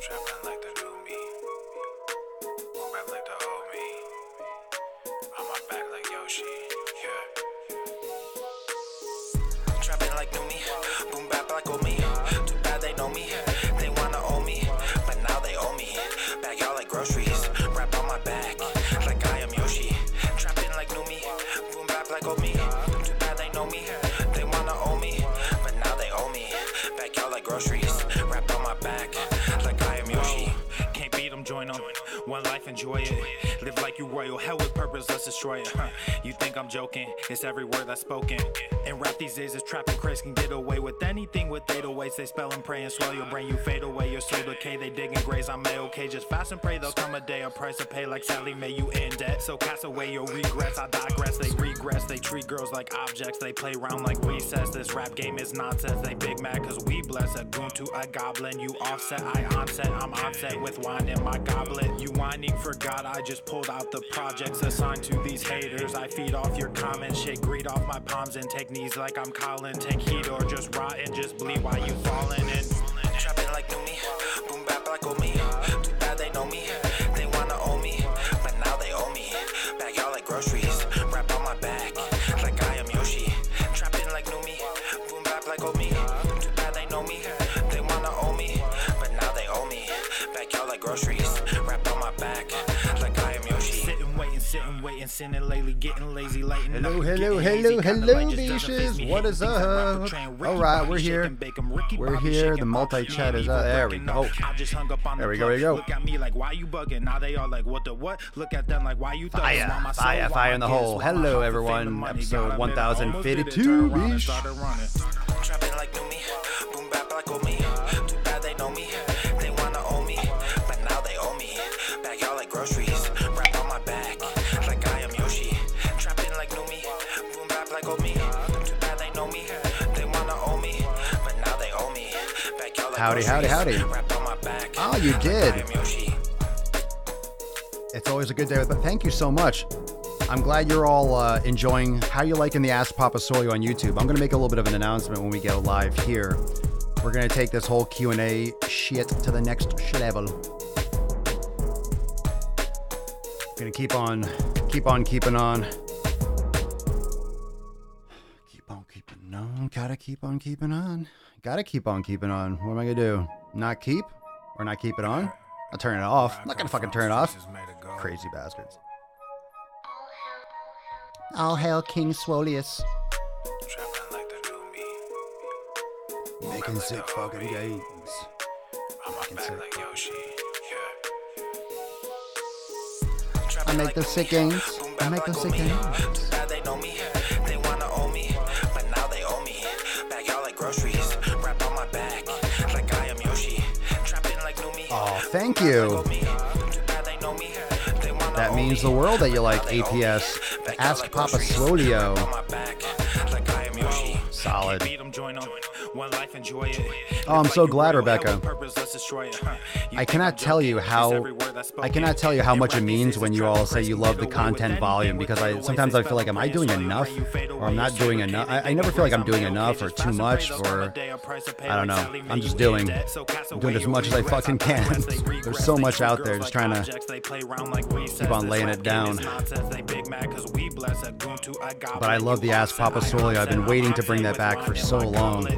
Trapping like the new me. Move back like the old me. On my back like Yoshi. Yeah. Trapping like new me. Boom bap like old me. Too bad they know me. They wanna own me, but now they owe me. Bag y'all like groceries. Wrap on my back like I am Yoshi. Trapping like new me. Boom bap like old me. Too bad they know me. They wanna own me, but now they owe me. Bag y'all like groceries. Wrap on my back like I am Yoshi. Can't beat them, join them. One life, enjoy it. Live like you royal. Hell with purpose, let's destroy it. You think I'm joking? It's every word that's spoken. And rap these days is trapping craze can get away with anything with 808s. They spell and pray and swell your brain. You fade away, your soul decay. They dig and graze. I'm A-okay. Just fast and pray. There'll come a day, a price to pay like Sally May. You in debt. So cast away your regrets. I digress. They regress. They treat girls like objects. They play around like recess. This rap game is nonsense. They big mad cause we bless. A goon to a goblin. You offset. I onset. I'm onset with wine in my goblet. You whining for God. I just pulled out the projects assigned to these haters. I feed off your comments. Shake greed off my palms and take knees like I'm Colin. Take heat or just rot and just bleed while you falling in. Trapping like new me. Boom bap like old me. Too bad they know me. They wanna own me, but now they owe me. Bag y'all like groceries. Wrap on my back like I am Yoshi. Trapping like new me. Boom bap like old me. Too bad they know me. They wanna own me, but now they owe me. Bag y'all like groceries. Wrap on my back like I am Yoshi. Sitting waiting, sinning lately, getting lazy, lighting Hello, up, hello, getting hello, hazy, kinda hello, like just doesn't bitches. face me. What is Hating things like up? rapper train, Ricky All right, Bobby we're here. shaking bacon, Ricky We're Bobby here. shaking The multi-chat Bobby, is out. There we breaking go. up. I just hung up on There the we go, there we go. Look at me like, why you bugging? Now they all like, what the what? Look at them like, why you thugging? Want my soul, Fire, want fire my in the gifts, hole. want my Hello, heart for fame everyone. and money. Episode Gotta admit, I almost did it, 1052, turned around and bish. started running. Trapping like new me, boom bap like old me. Too bad they know me, they wanna own me, but now they owe me. Bag y'all like groceries, wrap on my back like I am Yoshi. Trapping like new me, boom bap like old me. Too bad they know me, they wanna own me, but now they owe me. Bag y'all like Howdy, groceries, howdy, howdy. wrap on my back Oh, you like did. I am Yoshi. It's always a good day, but thank you so much. I'm glad you're all enjoying. How you liking the Ask Papa Swole on YouTube? I'm going to make a little bit of an announcement when we go live here. We're going to take this whole Q&A shit to the next level. Going to keep on keeping on. Keep on keeping on. Gotta keep on keeping on. Gotta keep on keeping on. What am I going to do? Not keep? Or not keep it on? I'll turn it off. I'm not going to fucking turn it off. Crazy bastards. All hail King Swoleus. Trapping like the new me. Making sick fucking games. On my Making back sick. like Yoshi. I make those sick games. I make those sick games. Too bad they know me. They wanna own me, but now they owe me. Bag y'all like groceries. Wrap on my back like I am Yoshi. Trapping like new me. Oh, thank you. That means the world that you like APS. The Ask Papa Swolio. Solid. Oh, I'm so glad, Rebecca. I cannot tell you how much it means when you all say you love the content volume, because sometimes I feel like, am I doing enough or I'm not doing enough? I never feel like I'm doing enough or too much, or I don't know. I'm just doing as much as I fucking can. There's so much out there, just trying to keep on laying it down. But I love the Ask Papa Swolio. I've been waiting to bring that back for so long. The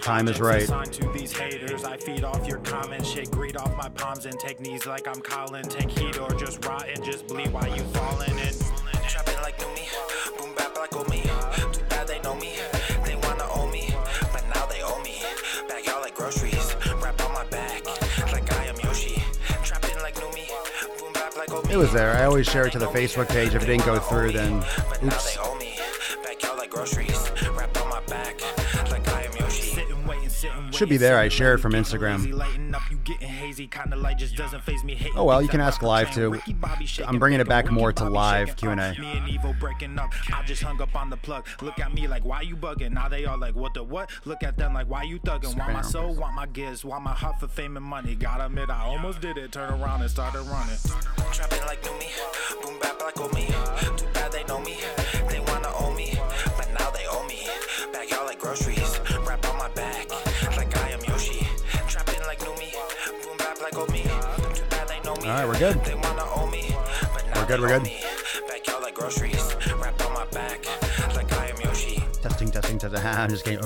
time is right. I feed off your comments, shake greed off my palms and take knees like I'm Colin. Take heat or just rot and just bleed while you falling in. Trapping like new me, boom bap like old me. Too bad they know me, they wanna own me, but now they owe me. Bag y'all like groceries, wrap on my back like I am Yoshi. Trapping like new me, boom bap like old me. It was there. I always share it to the Facebook page. If it didn't go through, then oops. Bag y'all like groceries, wrap on my back like I am Yoshi. Should be there. I share it from Instagram. Oh well, you can ask live too. I'm bringing it back more to live Q&A. I just hung up on the plug. Look at me like, why you bugging? Now they all like, what the what? Look at them like, why you thugging? Want my soul, want my gifts, want my heart for fame and money. Gotta admit, I almost did it. Turn around and started running. Trapping like new me, boom bap like old me. Too bad they know me, they wanna own me, but now they owe me. Bag y'all like groceries, wrap on my back like I am Yoshi. Trapping We're good. They wanna owe me, but now We're good, they we're owe good. me. Backyard like groceries, wrapped on my back like I am Yoshi. Testing. I'm just kidding.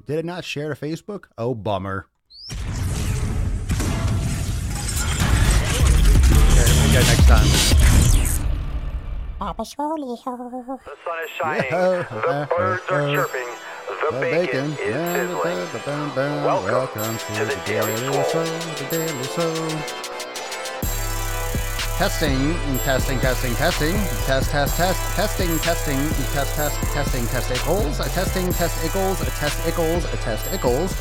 Did it not share to Facebook? Oh, bummer. Next time. The sun is shining, the birds are chirping, the bacon is sizzling. Welcome to the Daily Swole. Testing. Test equals.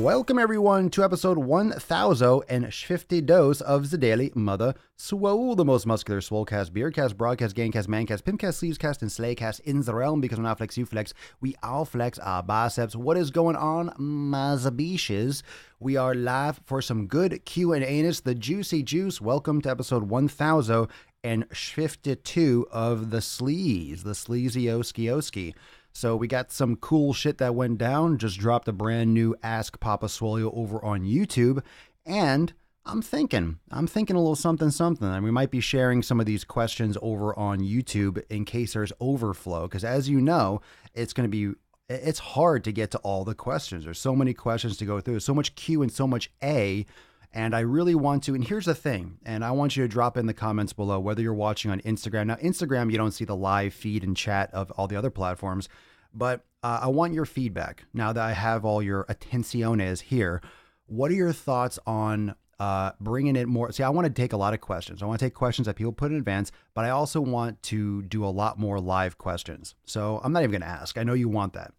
Welcome everyone to episode 1050 dose of the Daily Mother Swole, the most muscular swolecast, beercast, broadcast, gamecast, mancast, pimpcast, sleevescast, and slaycast in the realm, because when I flex, you flex, we all flex our biceps. What is going on, my zabishes? We are live for some good Q&Anus, the juicy juice. Welcome to episode 1052 of the sleaze, the sleazy-oski-oski. So we got some cool shit that went down. Just dropped a brand new Ask Papa Swole over on YouTube. And I'm thinking a little something. And we might be sharing some of these questions over on YouTube in case there's overflow. Because as you know, it's hard to get to all the questions. There's so many questions to go through. There's so much Q and so much A. And I really want to, and here's the thing, and I want you to drop in the comments below, whether you're watching on Instagram. Now, Instagram, you don't see the live feed and chat of all the other platforms, but I want your feedback. Now that I have all your attenciones here, what are your thoughts on bringing it more? See, I want to take a lot of questions. I want to take questions that people put in advance, but I also want to do a lot more live questions. So I'm not even going to ask. I know you want that.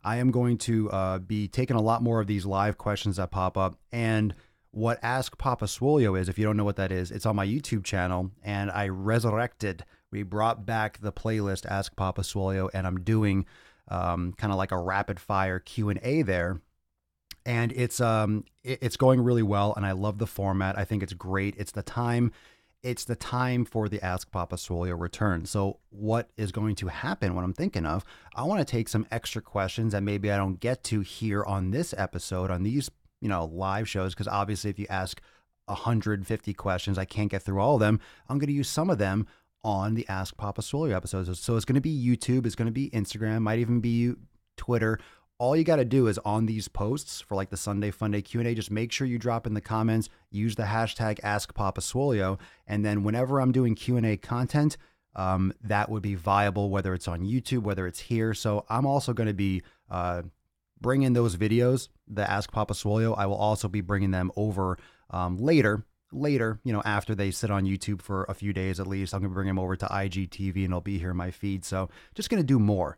I am going to be taking a lot more of these live questions that pop up. And what Ask Papa Swole is, if you don't know what that is, it's on my YouTube channel, and we brought back the playlist Ask Papa Swole, and I'm doing kind of like a rapid fire Q&A there. And it's going really well, and I love the format. I think it's great. It's the time for the Ask Papa Swole return. So what is going to happen, what I'm thinking of, I want to take some extra questions that maybe I don't get to here on this episode, on these, live shows, because obviously if you ask 150 questions, I can't get through all of them. I'm going to use some of them on the Ask Papa Swole episodes. So it's going to be YouTube, it's going to be Instagram, might even be Twitter. All you got to do is on these posts for like the Sunday Funday Q&A, just make sure you drop in the comments, use the hashtag Ask Papa Swole, and then whenever I'm doing Q&A content, that would be viable, whether it's on YouTube, whether it's here. So I'm also going to be bringing those videos, the Ask Papa Swole. I will also be bringing them over later, after they sit on YouTube for a few days at least. I'm going to bring them over to IGTV, and they'll be here in my feed. So just going to do more,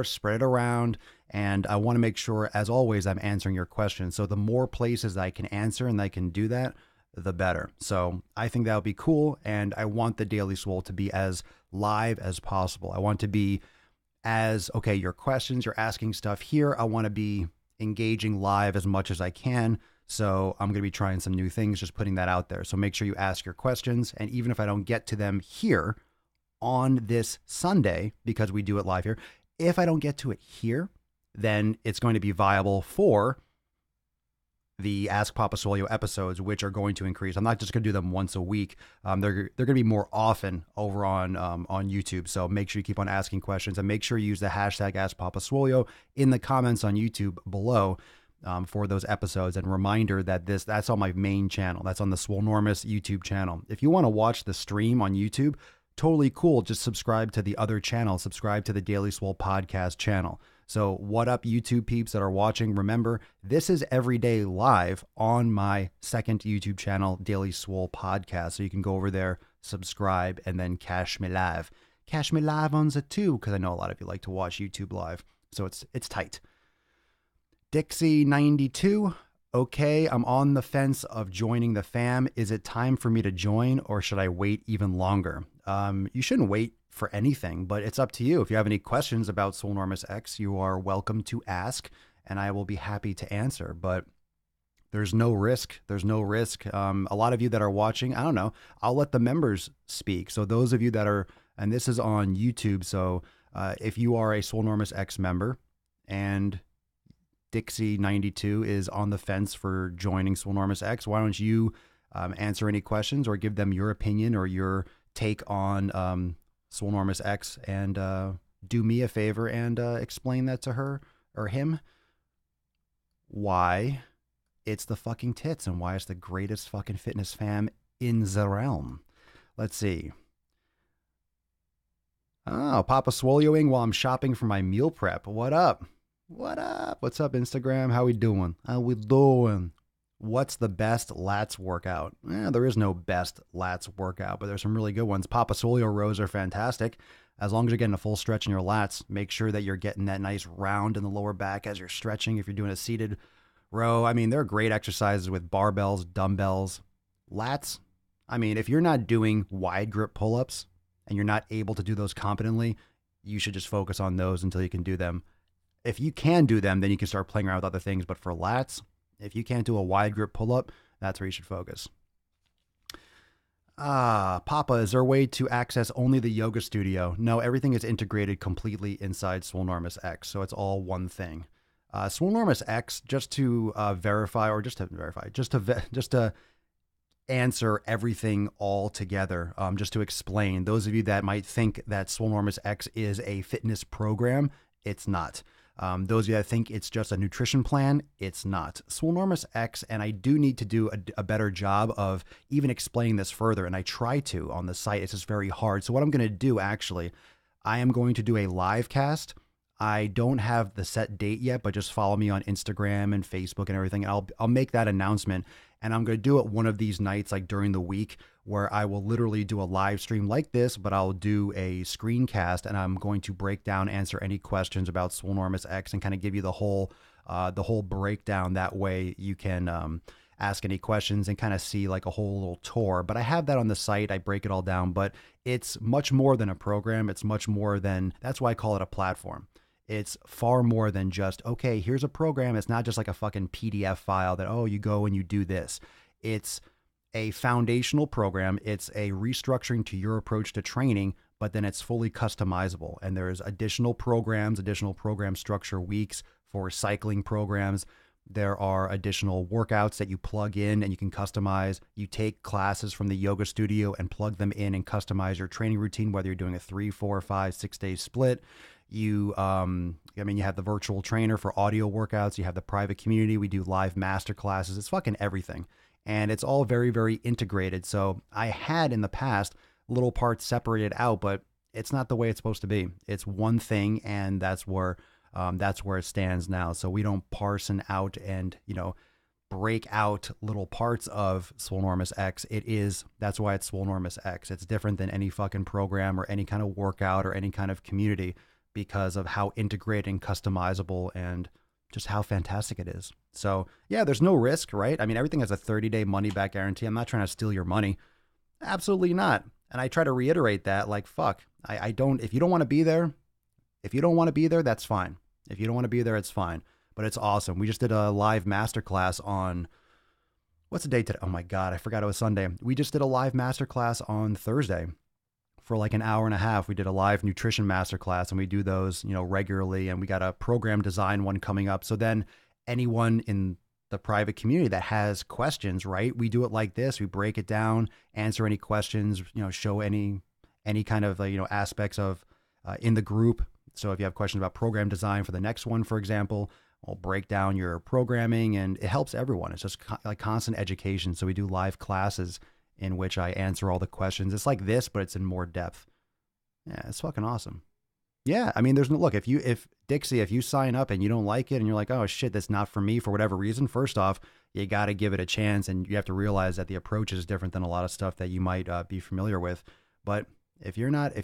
spread it around. And I want to make sure, as always, I'm answering your questions. So the more places I can answer and I can do that, the better. So I think that would be cool. And I want the Daily Swole to be as live as possible. I want to be your questions, you're asking stuff here. I want to be engaging live as much as I can. So I'm going to be trying some new things, just putting that out there. So make sure you ask your questions. And even if I don't get to them here on this Sunday, because we do it live here, if I don't get to it here, then it's going to be viable for the Ask Papa Swole episodes, which are going to increase. I'm not just going to do them once a week. They're going to be more often over on YouTube. So make sure you keep on asking questions, and make sure you use the hashtag Ask Papa Swole in the comments on YouTube below for those episodes. And reminder that that's on my main channel. That's on the Swolenormous YouTube channel. If you want to watch the stream on YouTube, totally cool. Just subscribe to the other channel. Subscribe to the Daily Swole podcast channel. So what up, YouTube peeps that are watching? Remember, this is every day live on my second YouTube channel, Daily Swole Podcast. So you can go over there, subscribe, and then catch me live. Catch me live on the too, because I know a lot of you like to watch YouTube live. So it's tight. Dixie92. Okay, I'm on the fence of joining the fam. Is it time for me to join, or should I wait even longer? You shouldn't wait for anything, but it's up to you. If you have any questions about Swolenormous X, you are welcome to ask, and I will be happy to answer. But there's no risk. There's no risk. A lot of you that are watching, I don't know, I'll let the members speak. So those of you that are, and this is on YouTube, so if you are a Swolenormous X member and Dixie92 is on the fence for joining Swolenormous X, why don't you answer any questions or give them your opinion or your take on Swolenormous X, and do me a favor and explain that to her or him, why it's the fucking tits and why it's the greatest fucking fitness fam in the realm. Let's see. Oh, Papa Swolioing while I'm shopping for my meal prep. What up? What up? What's up, Instagram? How we doing? How we doing? What's the best lats workout? There is no best lats workout, but there's some really good ones. Papa Swolio rows are fantastic. As long as you're getting a full stretch in your lats, make sure that you're getting that nice round in the lower back as you're stretching. If you're doing a seated row, I mean, they're great exercises with barbells, dumbbells. Lats, I mean, if you're not doing wide grip pull-ups and you're not able to do those competently, you should just focus on those until you can do them. If you can do them, then you can start playing around with other things. But for lats, if you can't do a wide grip pull-up, that's where you should focus. Papa, is there a way to access only the yoga studio? No, everything is integrated completely inside Swolenormous X, so it's all one thing. Swolenormous X, just to answer everything all together, just to explain, those of you that might think that Swolenormous X is a fitness program, it's not. Those of you that think it's just a nutrition plan, it's not. Swolenormous X, and I do need to do a better job of even explaining this further, and I try to on the site. It's just very hard. So what I'm going to do, actually, I am going to do a live cast. I don't have the set date yet, but just follow me on Instagram and Facebook and everything. I'll make that announcement, and I'm going to do it one of these nights, like during the week, where I will literally do a live stream like this, but I'll do a screencast, and I'm going to break down, answer any questions about Swolenormous X, and kind of give you the whole breakdown. That way you can ask any questions and kind of see like a whole little tour. But I have that on the site. I break it all down, but it's much more than a program. It's much more than, that's why I call it a platform. It's far more than just, okay, here's a program. It's not just like a fucking PDF file that, oh, you go and you do this. It's a foundational program. It's a restructuring to your approach to training, but then it's fully customizable. And there's additional programs, additional program structure weeks for cycling programs. There are additional workouts that you plug in and you can customize. You take classes from the yoga studio and plug them in and customize your training routine, whether you're doing a 3, 4, 5, 6 day split. You have the virtual trainer for audio workouts. You have the private community. We do live master classes. It's fucking everything. And it's all very, very integrated. So I had in the past little parts separated out, but it's not the way it's supposed to be. It's one thing, and that's where it stands now. So we don't parse out and, break out little parts of Swolenormous X. That's why it's Swolenormous X. It's different than any fucking program or any kind of workout or any kind of community, because of how integrated and customizable and just how fantastic it is. So yeah, there's no risk, right? I mean, everything has a 30-day money back guarantee. I'm not trying to steal your money. Absolutely not. And I try to reiterate that, like, fuck, I don't, if you don't want to be there, that's fine. If you don't want to be there, it's fine. But it's awesome. We just did a live masterclass on, what's the date today? Oh my God, I forgot it was Sunday. We just did a live masterclass on Thursday. For like an hour and a half. We did a live nutrition masterclass, and we do those, regularly. And we got a program design one coming up. So then anyone in the private community that has questions, right? We do it like this. We break it down, answer any questions, show any kind of, aspects of in the group. So if you have questions about program design for the next one, for example, I'll break down your programming, and it helps everyone. It's just like constant education. So we do live classes in which I answer all the questions. It's like this, but it's in more depth. Yeah, it's fucking awesome. Yeah, I mean, there's no, look, if you sign up and you don't like it and you're like, oh shit, that's not for me for whatever reason, first off, you got to give it a chance, and you have to realize that the approach is different than a lot of stuff that you might be familiar with. But if you're not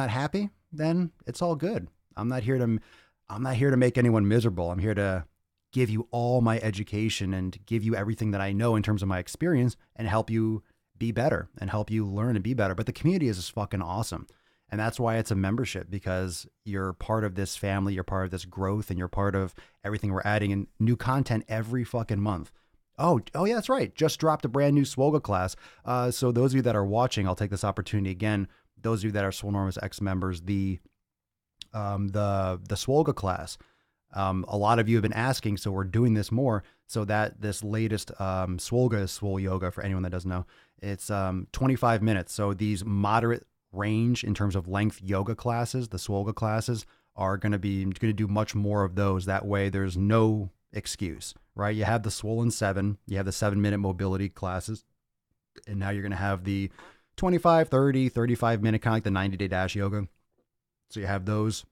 happy, then it's all good. I'm not here to make anyone miserable. I'm here to give you all my education and give you everything that I know in terms of my experience and help you be better and help you learn and be better. But the community is just fucking awesome. And that's why it's a membership, because you're part of this family, you're part of this growth, and you're part of everything we're adding in new content every fucking month. Oh yeah, that's right. Just dropped a brand new Swole Go class. So those of you that are watching, I'll take this opportunity again. Those of you that are Swolenormous X members, the Swole Go class. A lot of you have been asking, so we're doing this more. So that this latest Swole Go is Swole Yoga, for anyone that doesn't know. It's 25 minutes. So these moderate range in terms of length yoga classes, the Swole Go classes, are going to do much more of those. That way there's no excuse, right? You have the Swollen 7, you have the 7-minute mobility classes, and now you're going to have the 25, 30, 35 minute, kind of like the 90-day dash yoga. So you have those,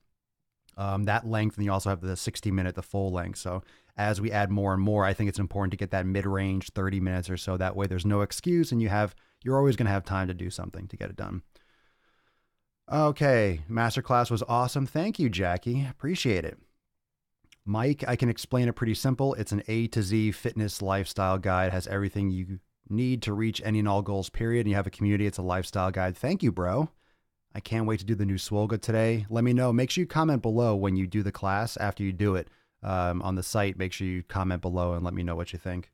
that length, and you also have the 60-minute, the full length. So as we add more and more, I think it's important to get that mid-range 30 minutes or so. That way there's no excuse, and you're always going to have time to do something to get it done. Okay, masterclass was awesome. Thank you, Jackie. Appreciate it. Mike, I can explain it pretty simple. It's an A to Z fitness lifestyle guide. It has everything you need to reach any and all goals, period. And you have a community. It's a lifestyle guide. Thank you, bro. I can't wait to do the new Swole Go today. Let me know. Make sure you comment below when you do the class after you do it on the site. Make sure you comment below and let me know what you think.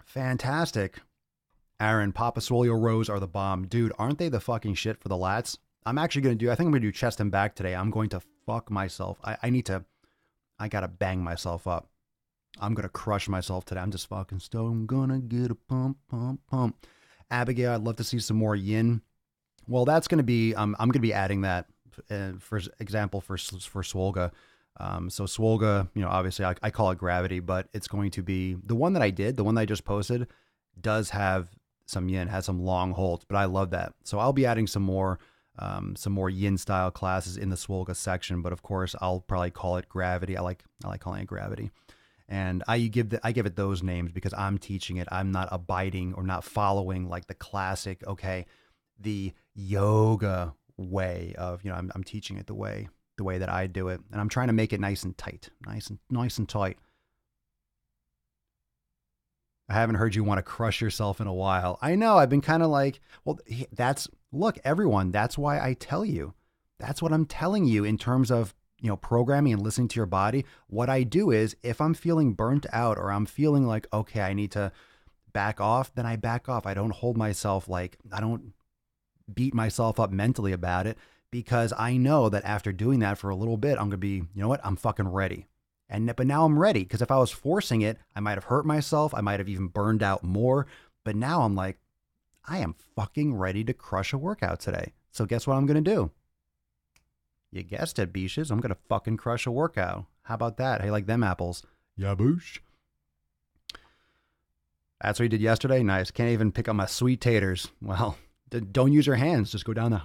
Fantastic. Aaron, Papa Swolio Rows are the bomb. Dude, aren't they the fucking shit for the lats? I think I'm going to do chest and back today. I'm going to fuck myself. I got to bang myself up. I'm going to crush myself today. I'm just fucking stoked. I'm going to get a pump, pump, pump. Abigail, I'd love to see some more yin. Well, that's going to be, I'm going to be adding that, for example, for Swole Go. So Swole Go, obviously I call it gravity, but it's going to be the one that I just posted does have some yin, has some long holds, but I love that. So I'll be adding some more yin style classes in the Swole Go section, but of course I'll probably call it gravity. I like calling it gravity. And I give it those names because I'm teaching it. I'm not abiding or not following like the classic, the yoga way of, I'm teaching it the way that I do it. And I'm trying to make it nice and tight, nice and tight. I haven't heard you want to crush yourself in a while. I know. I've been kind of like, well, look, everyone, that's why I tell you. That's what I'm telling you in terms of, programming and listening to your body. What I do is if I'm feeling burnt out or I'm feeling like, okay, I need to back off, then I back off. I don't hold myself I don't beat myself up mentally about it, because I know that after doing that for a little bit, I'm going to be, I'm fucking ready. But now I'm ready, because if I was forcing it, I might have hurt myself. I might have even burned out more. But now I'm like, I am fucking ready to crush a workout today. So guess what I'm going to do? You guessed it, Beaches. I'm going to fucking crush a workout. How about that? How you like them apples? Yaboosh. That's what you did yesterday? Nice. Can't even pick up my sweet taters. Well, don't use your hands. Just go down there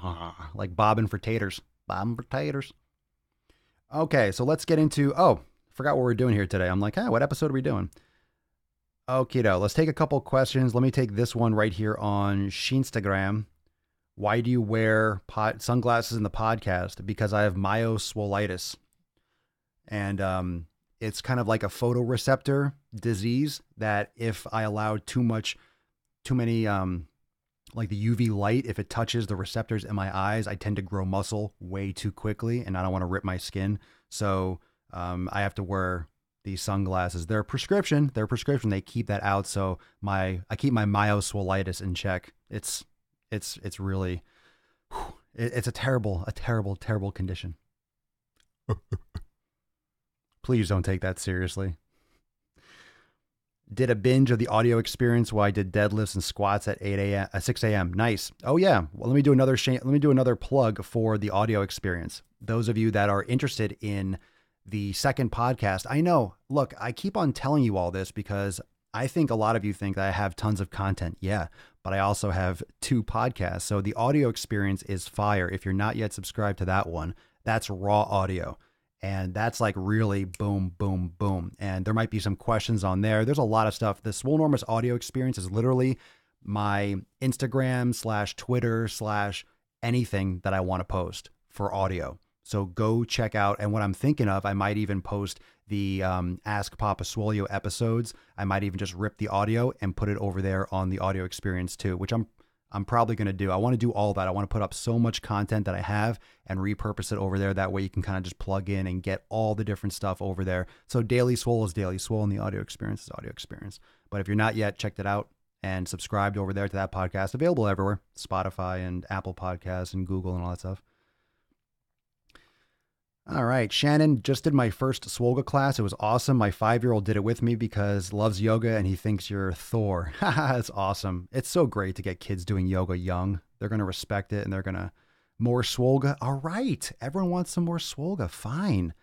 like bobbing for taters. Bobbing for taters. Okay, so let's get into... forgot what we're doing here today. I'm like, what episode are we doing? Okie-do. Let's take a couple questions. Let me take this one right here on Sheenstagram. Why do you wear sunglasses in the podcast? Because I have myoswolitis. And it's kind of like a photoreceptor disease that if I allow too many, like the UV light, if it touches the receptors in my eyes, I tend to grow muscle way too quickly, and I don't want to rip my skin. So I have to wear these sunglasses. They're prescription. They keep that out. So I keep my myoswolitis in check. It's really, it's a terrible condition. Please don't take that seriously. Did a binge of the audio experience while I did deadlifts and squats at 6 a.m. Nice. Oh yeah. Well, let me do another plug for the audio experience. Those of you that are interested in the second podcast, I know, look, I keep on telling you all this because I think a lot of you think that I have tons of content. Yeah, but I also have 2 podcasts. So the audio experience is fire. If you're not yet subscribed to that one, that's raw audio. And that's like really boom, boom, boom. And there might be some questions on there. There's a lot of stuff. The Swolenormous audio experience is literally my Instagram / Twitter / anything that I want to post for audio. So go check out. And what I'm thinking of, I might even post the Ask Papa Swolio episodes. I might even just rip the audio and put it over there on the audio experience too, which I'm I'm probably going to do. I want to do all that. I want to put up so much content that I have and repurpose it over there. That way you can kind of just plug in and get all the different stuff over there. So Daily Swole is Daily Swole and the audio experience is audio experience. But if you're not yet, checked it out and subscribed over there to that podcast. Available everywhere. Spotify and Apple Podcasts and Google and all that stuff. All right. Shannon just did my first Swole Go class. It was awesome. My 5-year-old did it with me because loves yoga and he thinks you're Thor. That's awesome. It's so great to get kids doing yoga young. They're going to respect it and they're going to more Swole Go. All right. Everyone wants some more Swole Go. Fine.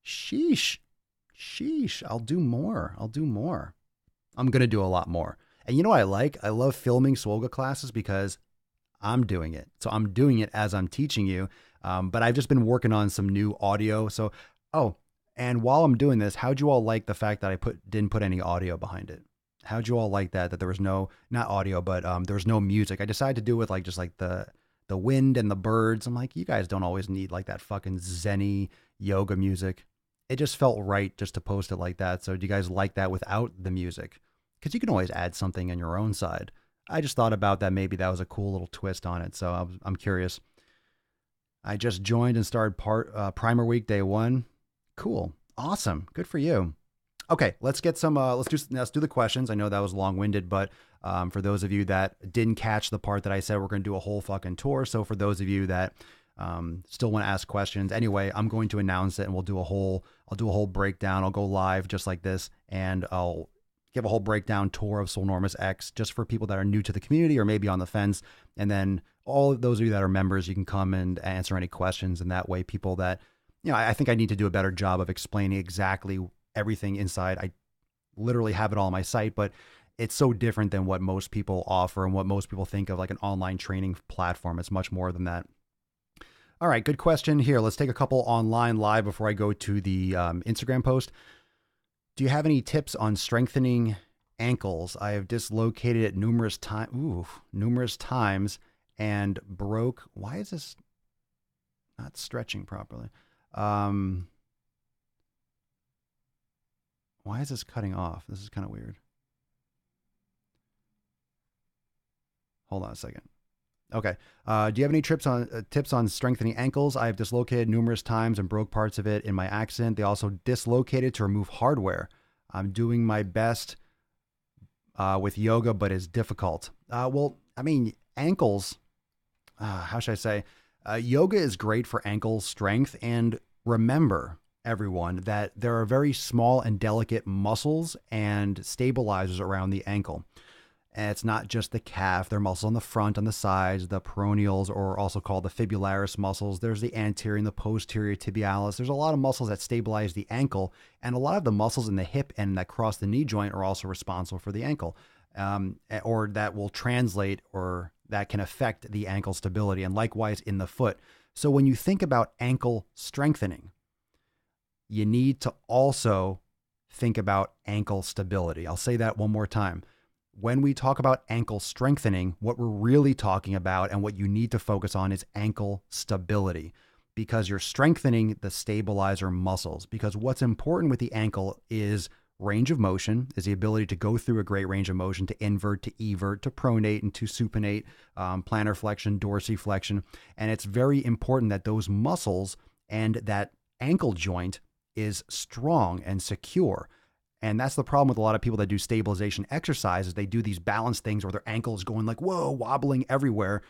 Sheesh. I'll do more. I'm going to do a lot more. And you know what I like? I love filming Swole Go classes because I'm doing it. So I'm doing it as I'm teaching you. But I've just been working on some new audio. So, and while I'm doing this, how'd you all like the fact that I didn't put any audio behind it? How'd you all like that there was no, not audio, but there was no music? I decided to do with like just like the wind and the birds. I'm like, you guys don't always need like that fucking zen-y yoga music. It just felt right just to post it like that. So do you guys like that without the music? Because you can always add something on your own side. I just thought about that. Maybe that was a cool little twist on it. So I'm curious. I just joined and started Primer Week Day 1. Cool. Awesome. Good for you. Okay, let's get some, let's do the questions. I know that was long-winded, but for those of you that didn't catch the part that I said, we're going to do a whole fucking tour. So for those of you that still want to ask questions, anyway, I'm going to announce it and I'll do a whole breakdown. I'll go live just like this and I'll give a whole breakdown tour of Swole X just for people that are new to the community or maybe on the fence. And then all of those of you that are members, you can come and answer any questions. And that way people that, I think I need to do a better job of explaining exactly everything inside. I literally have it all on my site, but it's so different than what most people offer and what most people think of like an online training platform. It's much more than that. All right, good question here. Let's take a couple online live before I go to the Instagram post. Do you have any tips on strengthening ankles? I have dislocated it numerous times and broke. Why is this not stretching properly? Why is this cutting off? This is kind of weird. Hold on a second. Okay. Do you have any tips on strengthening ankles? I have dislocated numerous times and broke parts of it in my accident. They also dislocated to remove hardware. I'm doing my best with yoga, but it's difficult. Well, I mean, ankles, how should I say? Yoga is great for ankle strength. And remember, everyone, that there are very small and delicate muscles and stabilizers around the ankle. And it's not just the calf. There are muscles on the front, on the sides, the peroneals, or also called the fibularis muscles. There's the anterior and the posterior tibialis. There's a lot of muscles that stabilize the ankle. And a lot of the muscles in the hip and that cross the knee joint are also responsible for the ankle, or that will translate or that can affect the ankle stability, and likewise in the foot. So when you think about ankle strengthening, you need to also think about ankle stability. I'll say that one more time. When we talk about ankle strengthening, what we're really talking about and what you need to focus on is ankle stability, because you're strengthening the stabilizer muscles. Because what's important with the ankle is range of motion, is the ability to go through a great range of motion, to invert, to evert, to pronate, and to supinate, plantar flexion, dorsiflexion. And it's very important that those muscles and that ankle joint is strong and secure. And that's the problem with a lot of people that do stabilization exercises. They do these balance things where their ankle is going like, whoa, wobbling everywhere.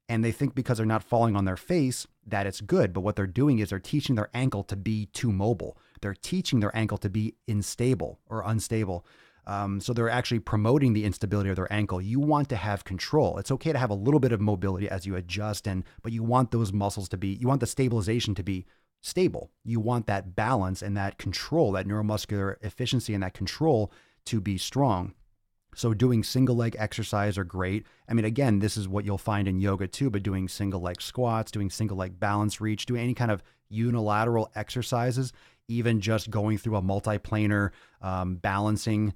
And they think because they're not falling on their face that it's good. But what they're doing is they're teaching their ankle to be too mobile. They're teaching their ankle to be unstable. So they're actually promoting the instability of their ankle. You want to have control. It's okay to have a little bit of mobility as you adjust, but you want those muscles to be, you want the stabilization to be stable. You want that balance and that control, that neuromuscular efficiency and that control to be strong. So doing single leg exercise are great. I mean, again, this is what you'll find in yoga too, but doing single leg squats, doing single leg balance reach, doing any kind of unilateral exercises, even just going through a multiplanar balancing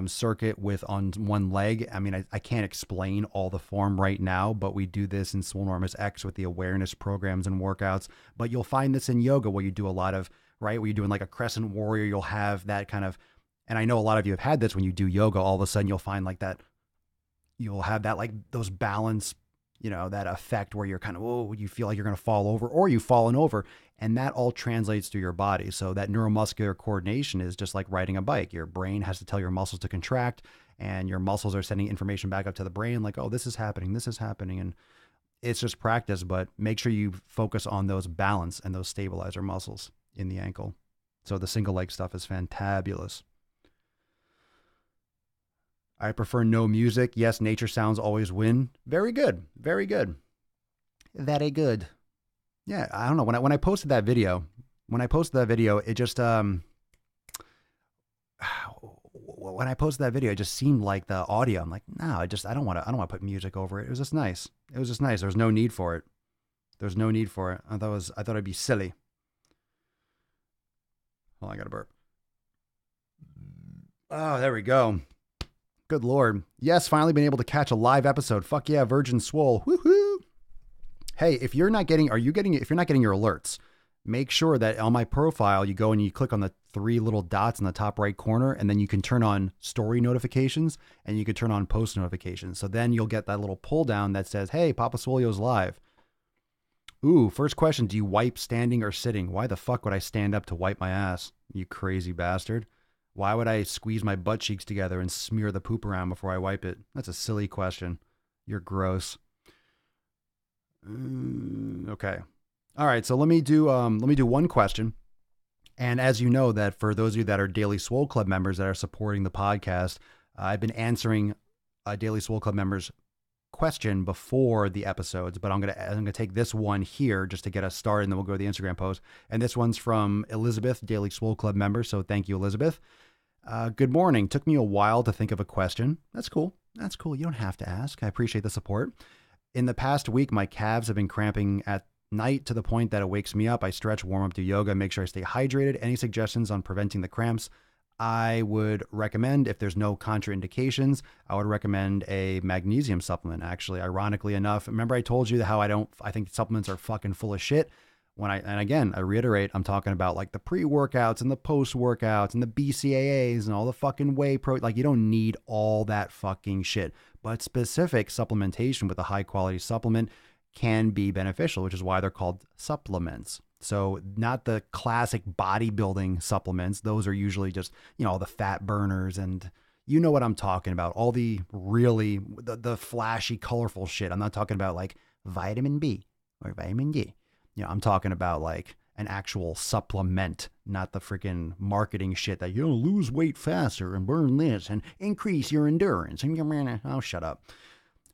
circuit on one leg. I mean, I can't explain all the form right now, but we do this in Swole X with the awareness programs and workouts. But you'll find this in yoga where you do a lot of, right, where you're doing like a crescent warrior, you'll have that kind of, and I know a lot of you have had this when you do yoga, all of a sudden you'll find like that, you'll have that, like those balance that effect where you're kind of, oh, you feel like you're going to fall over or you've fallen over. And that all translates through your body. So that neuromuscular coordination is just like riding a bike. Your brain has to tell your muscles to contract, and your muscles are sending information back up to the brain like, oh, this is happening. This is happening. And it's just practice, but make sure you focus on those balance and those stabilizer muscles in the ankle. So the single leg stuff is fantabulous. I prefer no music. Yes, nature sounds always win. Very good. Very good. Very good. Yeah, I don't know. When I posted that video, it just when I posted that video, it just seemed like the audio. I'm like, no, I don't want to put music over it. It was just nice. There's no need for it. I thought it'd be silly. Oh, I got a burp. Oh, there we go. Good Lord. Yes, finally been able to catch a live episode. Fuck yeah, Virgin Swole. Woohoo. Hey, if you're not getting your alerts, make sure that on my profile, you go and you click on the 3 little dots in the top right corner, and then you can turn on story notifications and you can turn on post notifications. So then you'll get that little pull down that says, hey, Papa Swole's live. Ooh, first question. Do you wipe standing or sitting? Why the fuck would I stand up to wipe my ass? You crazy bastard. Why would I squeeze my butt cheeks together and smear the poop around before I wipe it? That's a silly question. You're gross. Okay. All right. So let me do one question. And as you know, that for those of you that are Daily Swole Club members that are supporting the podcast, I've been answering a Daily Swole Club members question before the episodes, but I'm gonna take this one here just to get us started, and then we'll go to the Instagram post. And this one's from Elizabeth, Daily Swole Club member. So thank you, Elizabeth. Good morning. Took me a while to think of a question. That's cool. You don't have to ask. I appreciate the support. In the past week, my calves have been cramping at night to the point that it wakes me up. I stretch, warm up, do yoga, make sure I stay hydrated. Any suggestions on preventing the cramps? I would recommend, if there's no contraindications, I would recommend a magnesium supplement. Actually, ironically enough, remember I told you how I think supplements are fucking full of shit. And again, I reiterate, I'm talking about like the pre-workouts and the post-workouts and the BCAAs and all the fucking whey protein. Like, you don't need all that fucking shit. But specific supplementation with a high quality supplement can be beneficial, which is why they're called supplements. So not the classic bodybuilding supplements. Those are usually just, all the fat burners, and you know what I'm talking about. All the really, the flashy, colorful shit. I'm not talking about like vitamin B or vitamin D. I'm talking about like an actual supplement, not the freaking marketing shit that you'll lose weight faster and burn this and increase your endurance. And oh, shut up.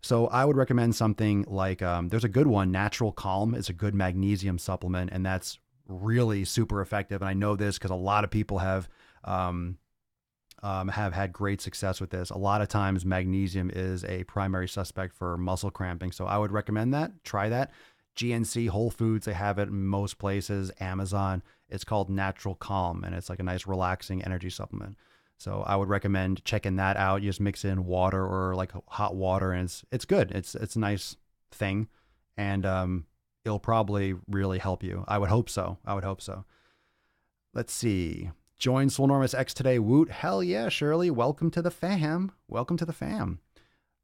So I would recommend something like, there's a good one, Natural Calm. It's a good magnesium supplement, and that's really super effective. And I know this because a lot of people have had great success with this. A lot of times magnesium is a primary suspect for muscle cramping. So I would recommend that. Try that. GNC, Whole Foods, they have it in most places, Amazon. It's called Natural Calm, and it's like a nice relaxing energy supplement. So I would recommend checking that out. You just mix in water or like hot water, and it's good. It's a nice thing, and it'll probably really help you. I would hope so. Let's see. Join Swolenormous X today. Woot. Hell yeah, Shirley. Welcome to the fam.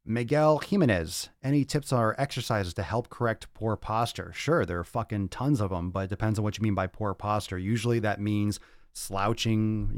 Miguel Jimenez, any tips or exercises to help correct poor posture? Sure, there are fucking tons of them, but it depends on what you mean by poor posture. Usually that means slouching,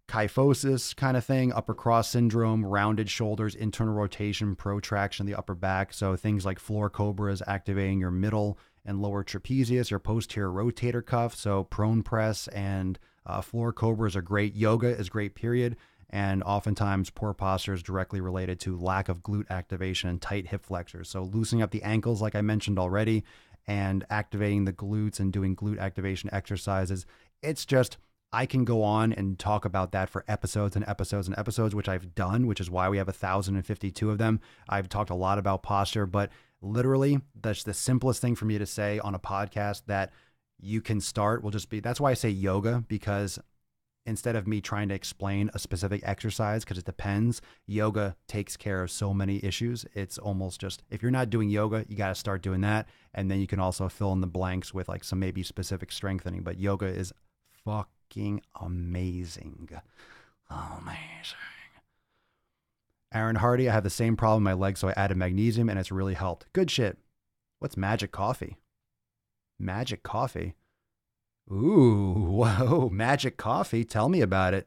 kyphosis kind of thing, upper cross syndrome, rounded shoulders, internal rotation, protraction of the upper back. So things like floor cobras, activating your middle and lower trapezius, your posterior rotator cuff. So prone press and floor cobras are great. Yoga is great, period. And oftentimes poor posture is directly related to lack of glute activation and tight hip flexors. So loosening up the ankles, like I mentioned already, and activating the glutes and doing glute activation exercises. It's just, I can go on and talk about that for episodes and episodes and episodes, which I've done, which is why we have 1,052 of them. I've talked a lot about posture, but literally that's the simplest thing for me to say on a podcast that you can start will just be, that's why I say yoga, because instead of me trying to explain a specific exercise, because it depends, yoga takes care of so many issues. It's almost just, if you're not doing yoga, you got to start doing that. And then you can also fill in the blanks with like some maybe specific strengthening. But yoga is fucking amazing. Aaron Hardy, I have the same problem in my legs, so I added magnesium and it's really helped. Good shit. What's magic coffee? Magic coffee? Ooh, whoa, magic coffee. Tell me about it.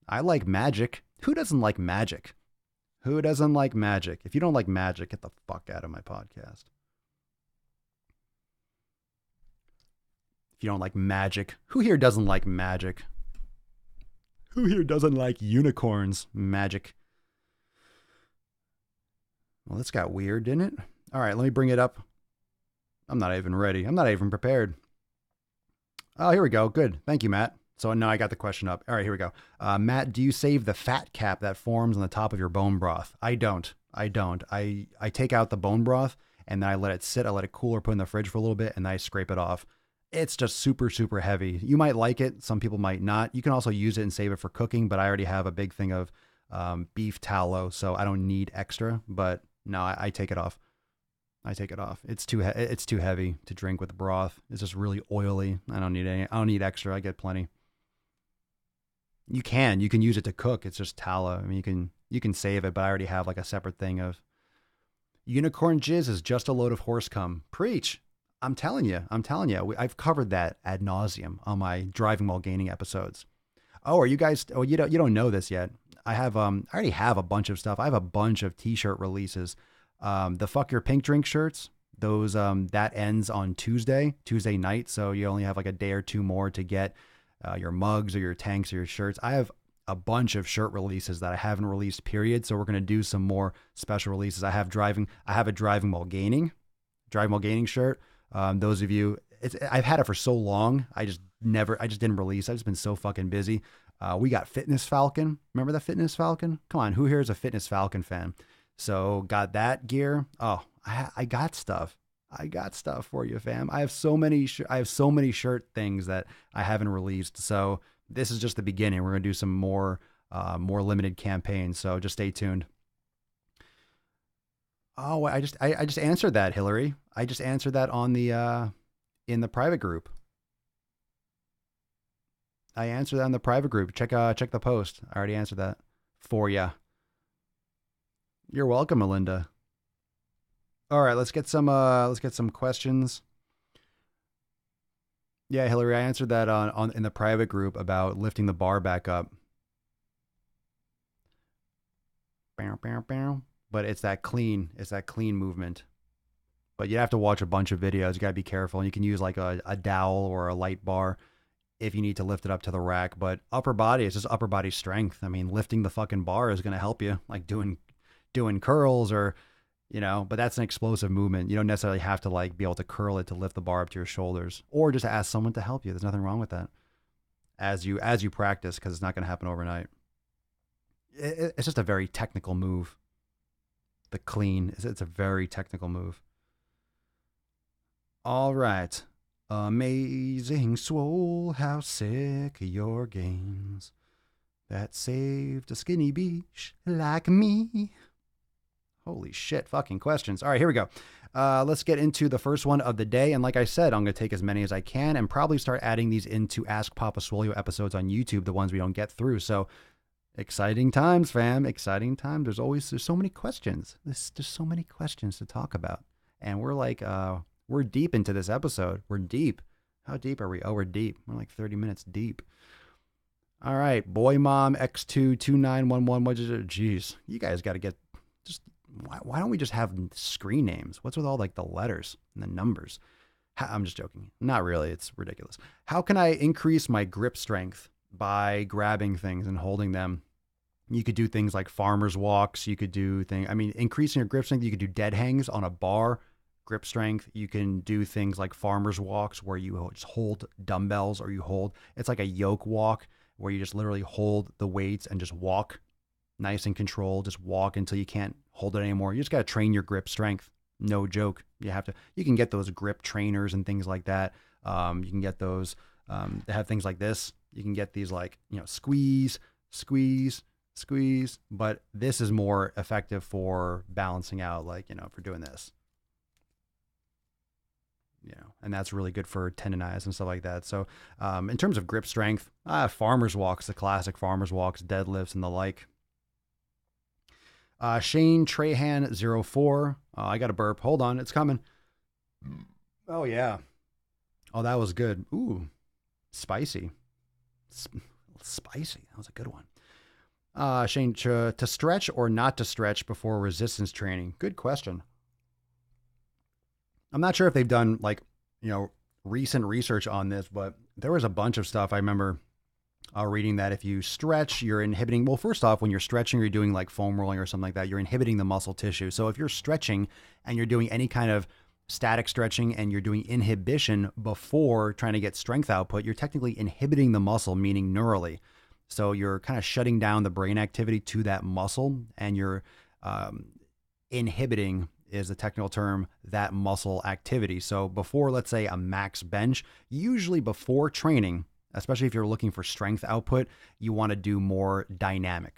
I like magic. Who doesn't like magic? Who doesn't like magic? If you don't like magic, get the fuck out of my podcast. If you don't like magic, who here doesn't like magic? Who here doesn't like unicorns? Magic. Well, this got weird, didn't it? All right, let me bring it up. I'm not even ready. I'm not even prepared. Oh, here we go. Good. Thank you, Matt. So now I got the question up. All right, here we go. Matt, do you save the fat cap that forms on the top of your bone broth? I don't. I take out the bone broth and then I let it sit. I let it cool or put in the fridge for a little bit and then I scrape it off. It's just super, super heavy. You might like it. Some people might not. You can also use it and save it for cooking, but I already have a big thing of beef tallow, so I don't need extra. But no, I take it off. I take it off. It's too heavy to drink with broth. It's just really oily. I don't need extra. I get plenty. You can use it to cook. It's just tallow. I mean, you can save it, but I already have like a separate thing of unicorn jizz is just a load of horse cum. Preach. I'm telling you. I've covered that ad nauseum on my driving while gaining episodes. Oh, are you guys? Oh, you don't know this yet. I already have a bunch of stuff. I have a bunch of T-shirt releases. The Fuck Your Pink Drink shirts. Those that ends on Tuesday night. So you only have like a day or two more to get your mugs or your tanks or your shirts. I have a bunch of shirt releases that I haven't released. Period. So we're gonna do some more special releases. I have a driving while gaining shirt. Those of you, I've had it for so long. I just didn't release. I've just been so fucking busy. We got Fitness Falcon. Remember the Fitness Falcon? Come on. Who here is a Fitness Falcon fan? So got that gear. Oh, I got stuff. I got stuff for you, fam. I have so many shirt things that I haven't released. So this is just the beginning. We're going to do some more limited campaigns. So just stay tuned. Oh, I just answered that, Hillary. I just answered that on the in the private group. I answered that in the private group. Check the post. I already answered that for you. You're welcome, Melinda. All right, let's get some questions. Yeah, Hillary, I answered that on in the private group about lifting the bar back up. Bow, bow, bow. But it's that clean movement. But you have to watch a bunch of videos. You got to be careful. And you can use like a dowel or a light bar if you need to lift it up to the rack. But upper body, it's just upper body strength. I mean, lifting the fucking bar is going to help you, like doing curls or, but that's an explosive movement. You don't necessarily have to like be able to curl it to lift the bar up to your shoulders, or just ask someone to help you. There's nothing wrong with that as you practice, because it's not going to happen overnight. It's just a very technical move. The clean, it's a very technical move. All right. Amazing Swole, how sick are your gains that saved a skinny beach like me. Holy shit, fucking questions. All right, here we go. Let's get into the first one of the day. And like I said, I'm going to take as many as I can and probably start adding these into Ask Papa Swole episodes on YouTube, the ones we don't get through. So exciting times, fam. Exciting time. There's so many questions. There's so many questions to talk about. And we're like, we're deep into this episode. We're deep. How deep are we? Oh, we're deep. We're like 30 minutes deep. All right. Boy Mom X22911. Jeez, you guys got to get just, why don't we just have screen names? What's with all like the letters and the numbers? I'm just joking. Not really. It's ridiculous. How can I increase my grip strength? By grabbing things and holding them. You could do things like farmer's walks. You could do increasing your grip strength. You could do dead hangs on a bar, grip strength. You can do things like farmer's walks where you just hold dumbbells, or it's like a yoke walk where you just literally hold the weights and just walk nice and controlled. Just walk until you can't hold it anymore. You just got to train your grip strength. No joke. You can get those grip trainers and things like that. You can get those, they have things like this. You can get these like, squeeze, but this is more effective for balancing out, like, for doing this, and that's really good for tendonitis and stuff like that. So, in terms of grip strength, farmer's walks, the classic farmer's walks, deadlifts and the like. Shane Trahan04. I got a burp. Hold on. It's coming. Oh, yeah. Oh, that was good. Ooh, spicy. Spicy. That was a good one. Shane, to stretch or not to stretch before resistance training? Good question. I'm not sure if they've done like, recent research on this, but there was a bunch of stuff I remember reading that if you stretch, you're inhibiting. Well, first off, when you're stretching, you're doing like foam rolling or something like that, you're inhibiting the muscle tissue. So if you're stretching and you're doing any kind of static stretching and you're doing inhibition before trying to get strength output, you're technically inhibiting the muscle, meaning neurally. So you're kind of shutting down the brain activity to that muscle, and you're inhibiting, is the technical term, that muscle activity. So before, let's say, a max bench, usually before training, especially if you're looking for strength output, you want to do more dynamic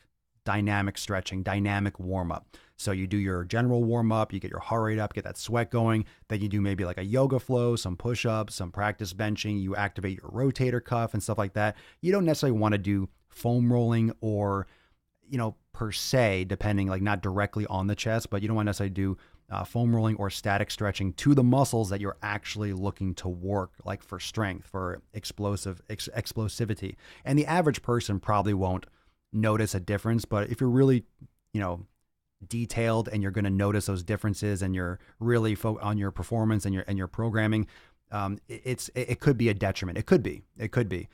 stretching, dynamic warm up. So you do your general warm up, you get your heart rate up, get that sweat going. Then you do maybe like a yoga flow, some push ups, some practice benching. You activate your rotator cuff and stuff like that. You don't necessarily want to do foam rolling or, per se, depending, like not directly on the chest, but you don't want to necessarily do foam rolling or static stretching to the muscles that you're actually looking to work, like for strength, for explosivity. And the average person probably won't notice a difference, but if you're really, detailed and you're going to notice those differences and you're really on your performance and your programming, it could be a detriment. It could be.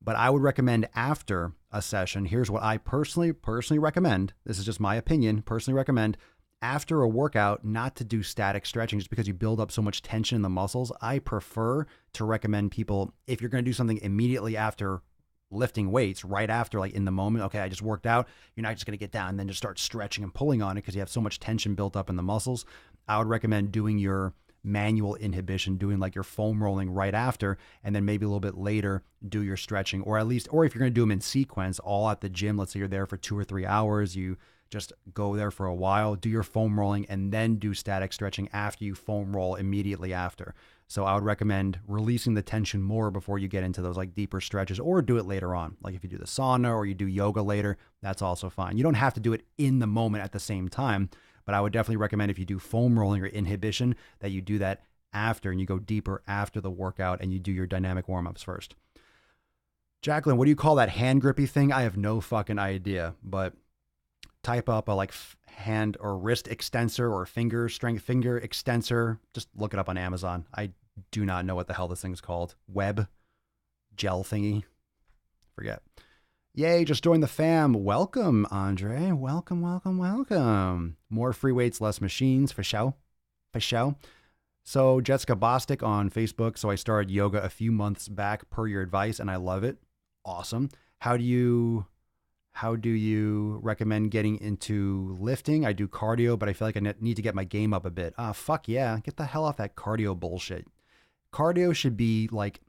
But I would recommend after a session, here's what I personally recommend. This is just my opinion. Personally recommend after a workout not to do static stretching just because you build up so much tension in the muscles. I prefer to recommend people, if you're going to do something immediately after lifting weights, right after, like in the moment, okay, I just worked out, you're not just going to get down and then just start stretching and pulling on it because you have so much tension built up in the muscles. I would recommend doing your manual inhibition, doing like your foam rolling right after, and then maybe a little bit later do your stretching, or if you're going to do them in sequence, all at the gym. Let's say you're there for 2 or 3 hours, you just go there for a while, do your foam rolling, and then do static stretching after you foam roll immediately after. So I would recommend releasing the tension more before you get into those like deeper stretches, or do it later on. Like if you do the sauna or you do yoga later, that's also fine. You don't have to do it in the moment at the same time, but I would definitely recommend if you do foam rolling or inhibition that you do that after, and you go deeper after the workout and you do your dynamic warm-ups first. Jacqueline, what do you call that hand grippy thing? I have no fucking idea, but type up a like hand or wrist extensor or strength finger extensor. Just look it up on Amazon. I do not know what the hell this thing's called. Web gel thingy. Forget. Yay, just joined the fam. Welcome, Andre. Welcome. More free weights, less machines, for show. So Jessica Bostic on Facebook. So I started yoga a few months back per your advice, and I love it. Awesome. How do you recommend getting into lifting? I do cardio, but I feel like I need to get my game up a bit. Fuck yeah. Get the hell off that cardio bullshit. Cardio should be like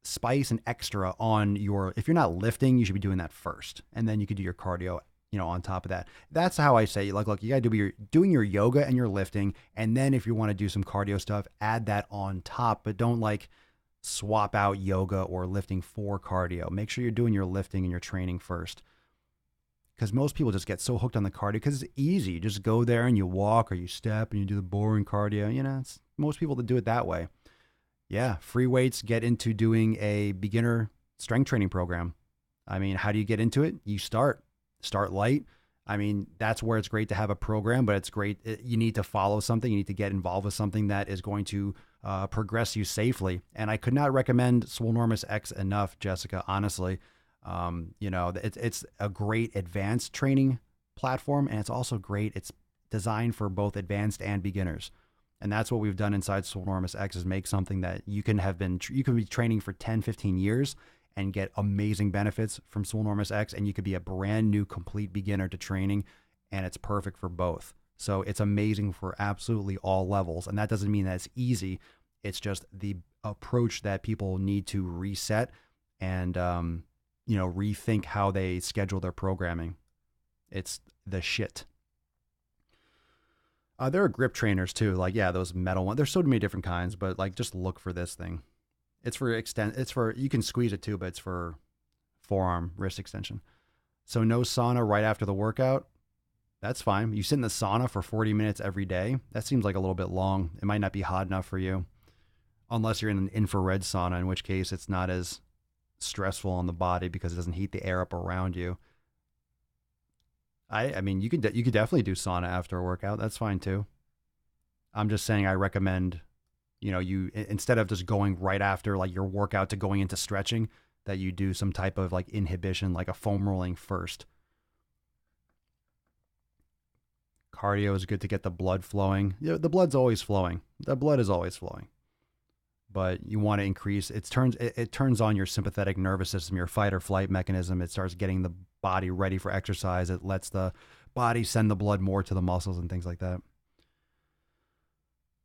spice and extra on if you're not lifting, you should be doing that first. And then you could do your cardio, on top of that. That's how I say, like, look, you got to do doing your yoga and your lifting. And then if you want to do some cardio stuff, add that on top, but don't like swap out yoga or lifting for cardio. Make sure you're doing your lifting and your training first. Because most people just get so hooked on the cardio because it's easy. You just go there and you walk or you step and you do the boring cardio. It's most people that do it that way. Yeah, free weights, get into doing a beginner strength training program. I mean, how do you get into it? You start light. I mean, that's where it's great to have a program, but it's great. You need to follow something. You need to get involved with something that is going to progress you safely. And I could not recommend Swolenormous X enough, Jessica, honestly. It's a great advanced training platform, and it's also great. It's designed for both advanced and beginners. And that's what we've done inside Swolenormous X, is make something that you can be training for 10, 15 years and get amazing benefits from Swolenormous X. And you could be a brand new, complete beginner to training, and it's perfect for both. So it's amazing for absolutely all levels. And that doesn't mean that it's easy. It's just the approach that people need to reset and, rethink how they schedule their programming. It's the shit. There are grip trainers too. Like, yeah, those metal ones. There's so many different kinds, but like, just look for this thing. It's for, you can squeeze it too, but it's for forearm wrist extension. So no sauna right after the workout. That's fine. You sit in the sauna for 40 minutes every day. That seems like a little bit long. It might not be hot enough for you. Unless you're in an infrared sauna, in which case it's not as stressful on the body because it doesn't heat the air up around you. I mean, you could definitely do sauna after a workout. That's fine too. I'm just saying I recommend, you instead of just going right after like your workout to going into stretching, that you do some type of like inhibition, like a foam rolling first. Cardio is good to get the blood flowing. The blood's always flowing. The blood is always flowing. But you want to increase, it turns on your sympathetic nervous system, your fight or flight mechanism. It starts getting the body ready for exercise. It lets the body send the blood more to the muscles and things like that.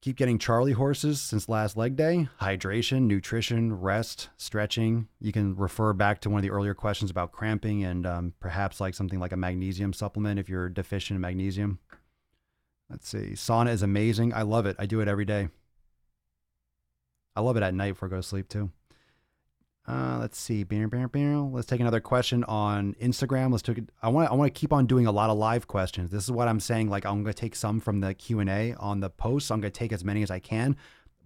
Keep getting Charlie horses since last leg day. Hydration, nutrition, rest, stretching. You can refer back to one of the earlier questions about cramping and perhaps like something like a magnesium supplement if you're deficient in magnesium. Let's see. Sauna is amazing. I love it. I do it every day. I love it at night before I go to sleep too. Let's see. Let's take another question on Instagram. I want to keep on doing a lot of live questions. This is what I'm saying. Like I'm going to take some from the Q&A on the posts. I'm going to take as many as I can,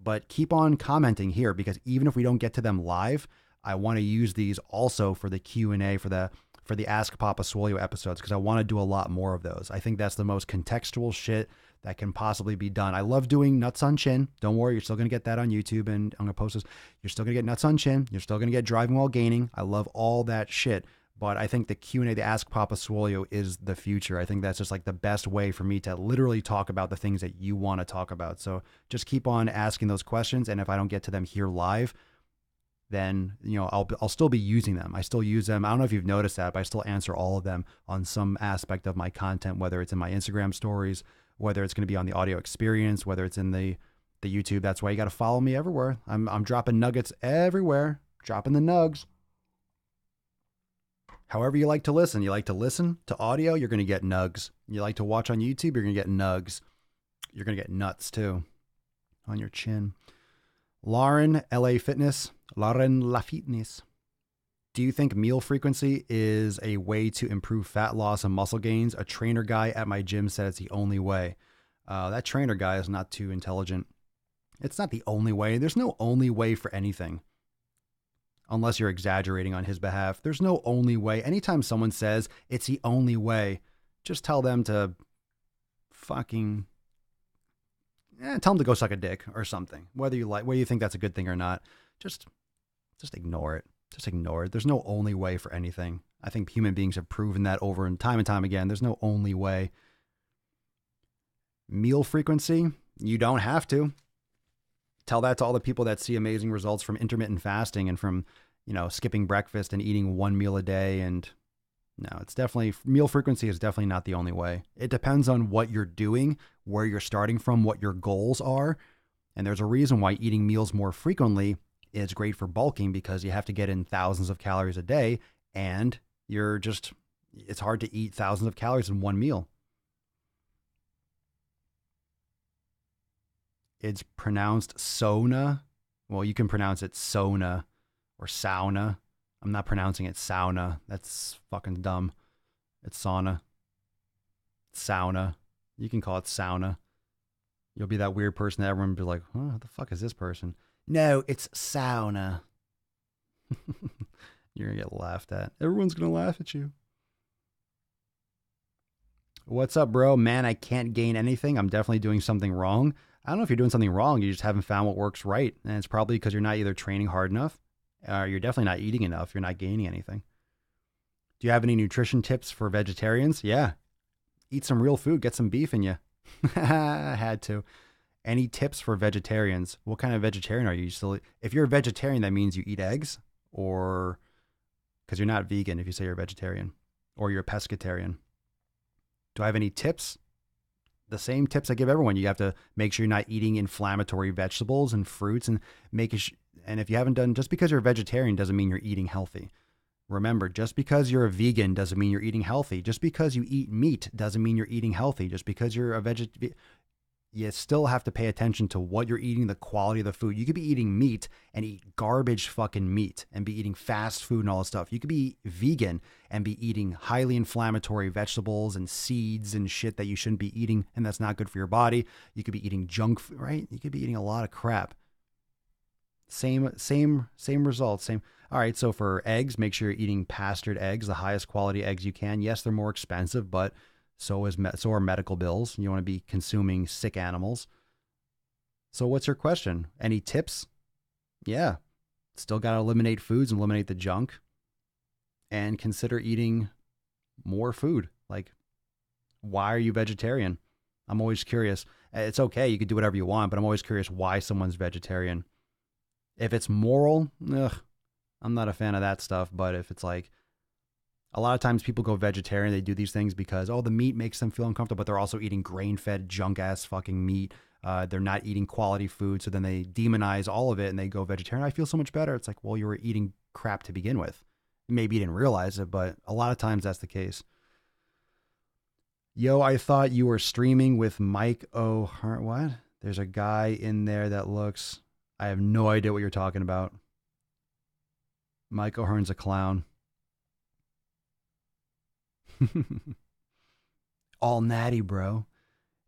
but keep on commenting here because even if we don't get to them live, I want to use these also for the Q&A for the Ask Papa Swole episodes because I want to do a lot more of those. I think that's the most contextual shit that can possibly be done. I love doing nuts on chin. Don't worry, you're still going to get that on YouTube and I'm going to post this. You're still going to get nuts on chin. You're still going to get driving while gaining. I love all that shit. But I think the Q&A, the Ask Papa Swole is the future. I think that's just like the best way for me to literally talk about the things that you want to talk about. So just keep on asking those questions. And if I don't get to them here live, then, I'll still be using them. I still use them. I don't know if you've noticed that, but I still answer all of them on some aspect of my content, whether it's in my Instagram stories, whether it's going to be on the audio experience, whether it's in the YouTube. That's why you got to follow me everywhere. I'm dropping nuggets everywhere, dropping the nugs. However you like to listen. You like to listen to audio, you're going to get nugs. You like to watch on YouTube, you're going to get nugs. You're going to get nuts too on your chin. Lauren, LA Fitness. Lauren La Fitness. Do you think meal frequency is a way to improve fat loss and muscle gains? A trainer guy at my gym said it's the only way. That trainer guy is not too intelligent. It's not the only way. There's no only way for anything. Unless you're exaggerating on his behalf. There's no only way. Anytime someone says it's the only way, just tell them to fucking... tell them to go suck a dick or something. Whether you think that's a good thing or not, just ignore it. Just ignore it. There's no only way for anything. I think human beings have proven that over and time again. There's no only way. Meal frequency, you don't have to. Tell that to all the people that see amazing results from intermittent fasting and from, skipping breakfast and eating one meal a day. And no, it's definitely, meal frequency is definitely not the only way. It depends on what you're doing, where you're starting from, what your goals are. And there's a reason why eating meals more frequently is great for bulking because you have to get in thousands of calories a day and it's hard to eat thousands of calories in one meal. It's pronounced Sona. Well, you can pronounce it Sona or sauna. I'm not pronouncing it sauna. That's fucking dumb. It's sauna. Sauna. You can call it sauna. You'll be that weird person that everyone will be like, oh, what the fuck is this person? No, it's sauna. You're going to get laughed at. Everyone's going to laugh at you. What's up, bro? Man, I can't gain anything. I'm definitely doing something wrong. I don't know if you're doing something wrong. You just haven't found what works right. And it's probably because you're not either training hard enough or you're definitely not eating enough. You're not gaining anything. Do you have any nutrition tips for vegetarians? Yeah. Eat some real food. Get some beef in you. I had to. Any tips for vegetarians? What kind of vegetarian are you? If you're a vegetarian, that means you eat eggs, or because you're not vegan if you say you're a vegetarian, or you're a pescatarian. Do I have any tips? The same tips I give everyone. You have to make sure you're not eating inflammatory vegetables and fruits, and and if you haven't done, just because you're a vegetarian doesn't mean you're eating healthy. Remember, just because you're a vegan doesn't mean you're eating healthy. Just because you eat meat doesn't mean you're eating healthy. Just because you're a you still have to pay attention to what you're eating, the quality of the food. You could be eating meat and eat garbage fucking meat and be eating fast food and all this stuff. You could be vegan and be eating highly inflammatory vegetables and seeds and shit that you shouldn't be eating, and that's not good for your body. You could be eating junk food, right? You could be eating a lot of crap. Same results. All right, so for eggs, make sure you're eating pastured eggs, the highest quality eggs you can. Yes, they're more expensive, but so are medical bills. You want to be consuming sick animals. So what's your question? Any tips? Yeah. Still got to eliminate foods and eliminate the junk. And consider eating more food. Like, why are you vegetarian? I'm always curious. It's okay. You can do whatever you want, but I'm always curious why someone's vegetarian. If it's moral, I'm not a fan of that stuff. But if it's like, a lot of times people go vegetarian, they do these things because, the meat makes them feel uncomfortable, but they're also eating grain-fed, junk-ass fucking meat. They're not eating quality food, so then they demonize all of it and they go vegetarian. I feel so much better. It's like, well, you were eating crap to begin with. Maybe you didn't realize it, but a lot of times that's the case. Yo, I thought you were streaming with Mike O'Hearn. What? There's a guy in there that looks... I have no idea what you're talking about. Mike O'Hearn's a clown. All natty, bro.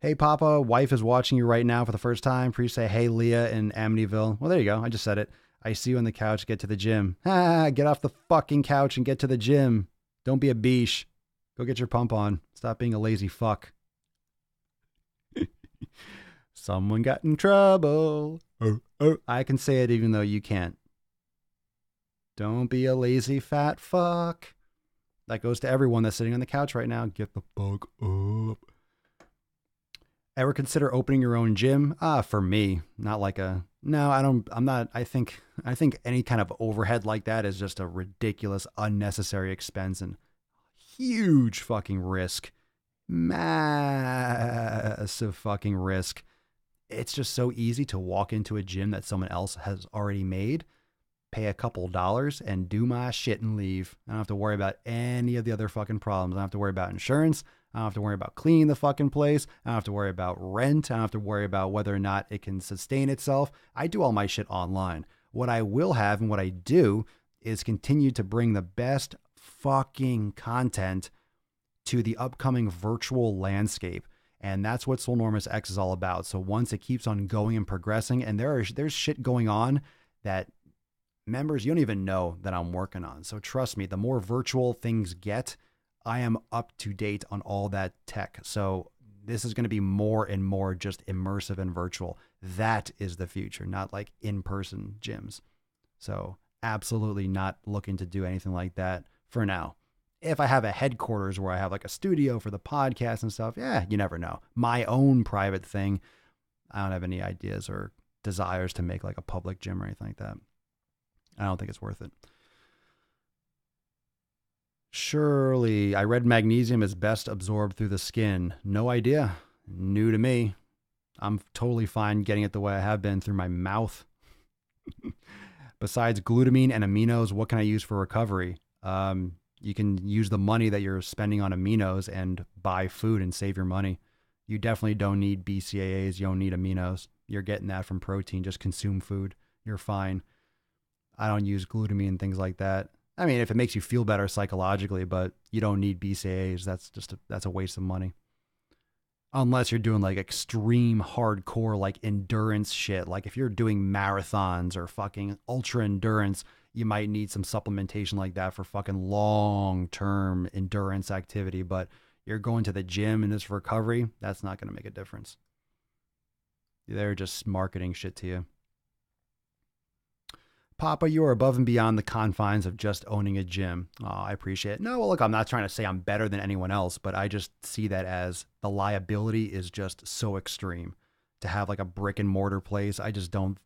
Hey, Papa, wife is watching you right now for the first time. Please say, hey, Leah in Amityville. Well, there you go. I just said it. I see you on the couch. Get to the gym. Get off the fucking couch and get to the gym. Don't be a beesh. Go get your pump on. Stop being a lazy fuck. Someone got in trouble. I can say it even though you can't. Don't be a lazy fat fuck. That goes to everyone that's sitting on the couch right now. Get the fuck up. Ever consider opening your own gym? For me, not like no, I'm not. I think any kind of overhead like that is just a ridiculous, unnecessary expense and huge fucking risk. Massive fucking risk. It's just so easy to walk into a gym that someone else has already made, pay a couple dollars and do my shit and leave. I don't have to worry about any of the other fucking problems. I don't have to worry about insurance. I don't have to worry about cleaning the fucking place. I don't have to worry about rent. I don't have to worry about whether or not it can sustain itself. I do all my shit online. What I will have and what I do is continue to bring the best fucking content to the upcoming virtual landscape. And that's what Swolenormous X is all about. So once it keeps on going and progressing, and there's shit going on that members, you don't even know that I'm working on. So trust me, the more virtual things get, I am up to date on all that tech. So this is going to be more and more just immersive and virtual. That is the future, not like in-person gyms. So absolutely not looking to do anything like that for now. If I have a headquarters where I have like a studio for the podcast and stuff, you never know. My own private thing, I don't have any ideas or desires to make like a public gym or anything like that. I don't think it's worth it. Surely, I read magnesium is best absorbed through the skin. No idea. New to me. I'm totally fine getting it the way I have been through my mouth. Besides glutamine and aminos, what can I use for recovery? You can use the money that you're spending on aminos and buy food and save your money. You definitely don't need BCAAs. You don't need aminos. You're getting that from protein. Just consume food. You're fine. I don't use glutamine and things like that. I mean, if it makes you feel better psychologically, but you don't need BCAAs. That's a waste of money. Unless you're doing like extreme hardcore like endurance shit. Like if you're doing marathons or fucking ultra endurance, you might need some supplementation like that for fucking long-term endurance activity. But you're going to the gym and this recovery, that's not going to make a difference. They're just marketing shit to you. Papa, you are above and beyond the confines of just owning a gym. Oh, I appreciate it. No, well, look, I'm not trying to say I'm better than anyone else, but I just see that as the liability is just so extreme. To have like a brick and mortar place, I just don't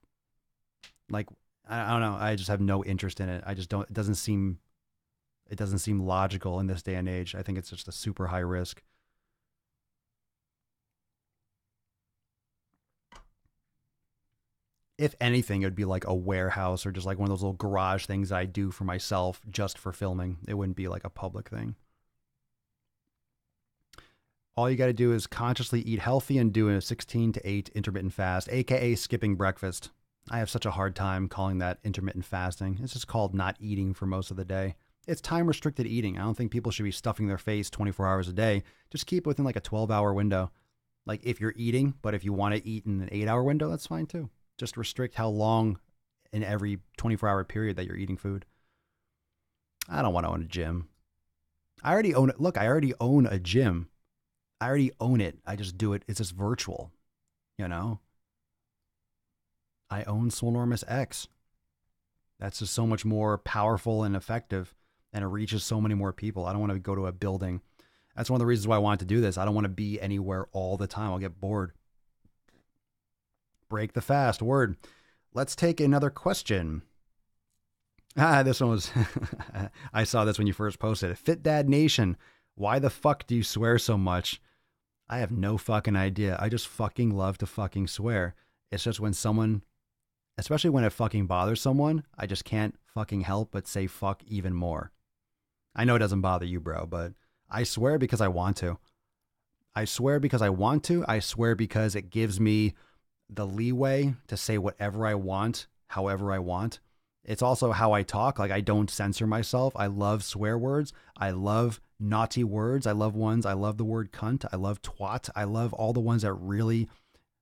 like. I don't know. I just have no interest in it. I just don't. It doesn't seem logical in this day and age. I think it's just a super high risk. If anything, it would be like a warehouse or just like one of those little garage things that I do for myself just for filming. It wouldn't be like a public thing. All you got to do is consciously eat healthy and do a 16 to 8 intermittent fast, aka skipping breakfast. I have such a hard time calling that intermittent fasting. It's just called not eating for most of the day. It's time restricted eating. I don't think people should be stuffing their face 24 hours a day. Just keep it within like a 12-hour window. Like if you're eating, but if you want to eat in an 8-hour window, that's fine too. Just restrict how long in every 24-hour period that you're eating food. I don't want to own a gym. I already own it. Look, I already own a gym. I already own it. I just do it. It's just virtual, you know? I own Swole X. That's just so much more powerful and effective, and it reaches so many more people. I don't want to go to a building. That's one of the reasons why I wanted to do this. I don't want to be anywhere all the time. I'll get bored. Break the fast. Word. Let's take another question. This one was, I saw this when you first posted it. Fit Dad Nation, why the fuck do you swear so much? I have no fucking idea. I just fucking love to fucking swear. It's just when someone, especially when it fucking bothers someone, I just can't fucking help but say fuck even more. I know it doesn't bother you, bro, but I swear because I want to. I swear because I want to. I swear because it gives me the leeway to say whatever I want, however I want. It's also how I talk. Like, I don't censor myself. I love swear words. I love naughty words. I love ones. I love the word cunt. I love twat. I love all the ones that really,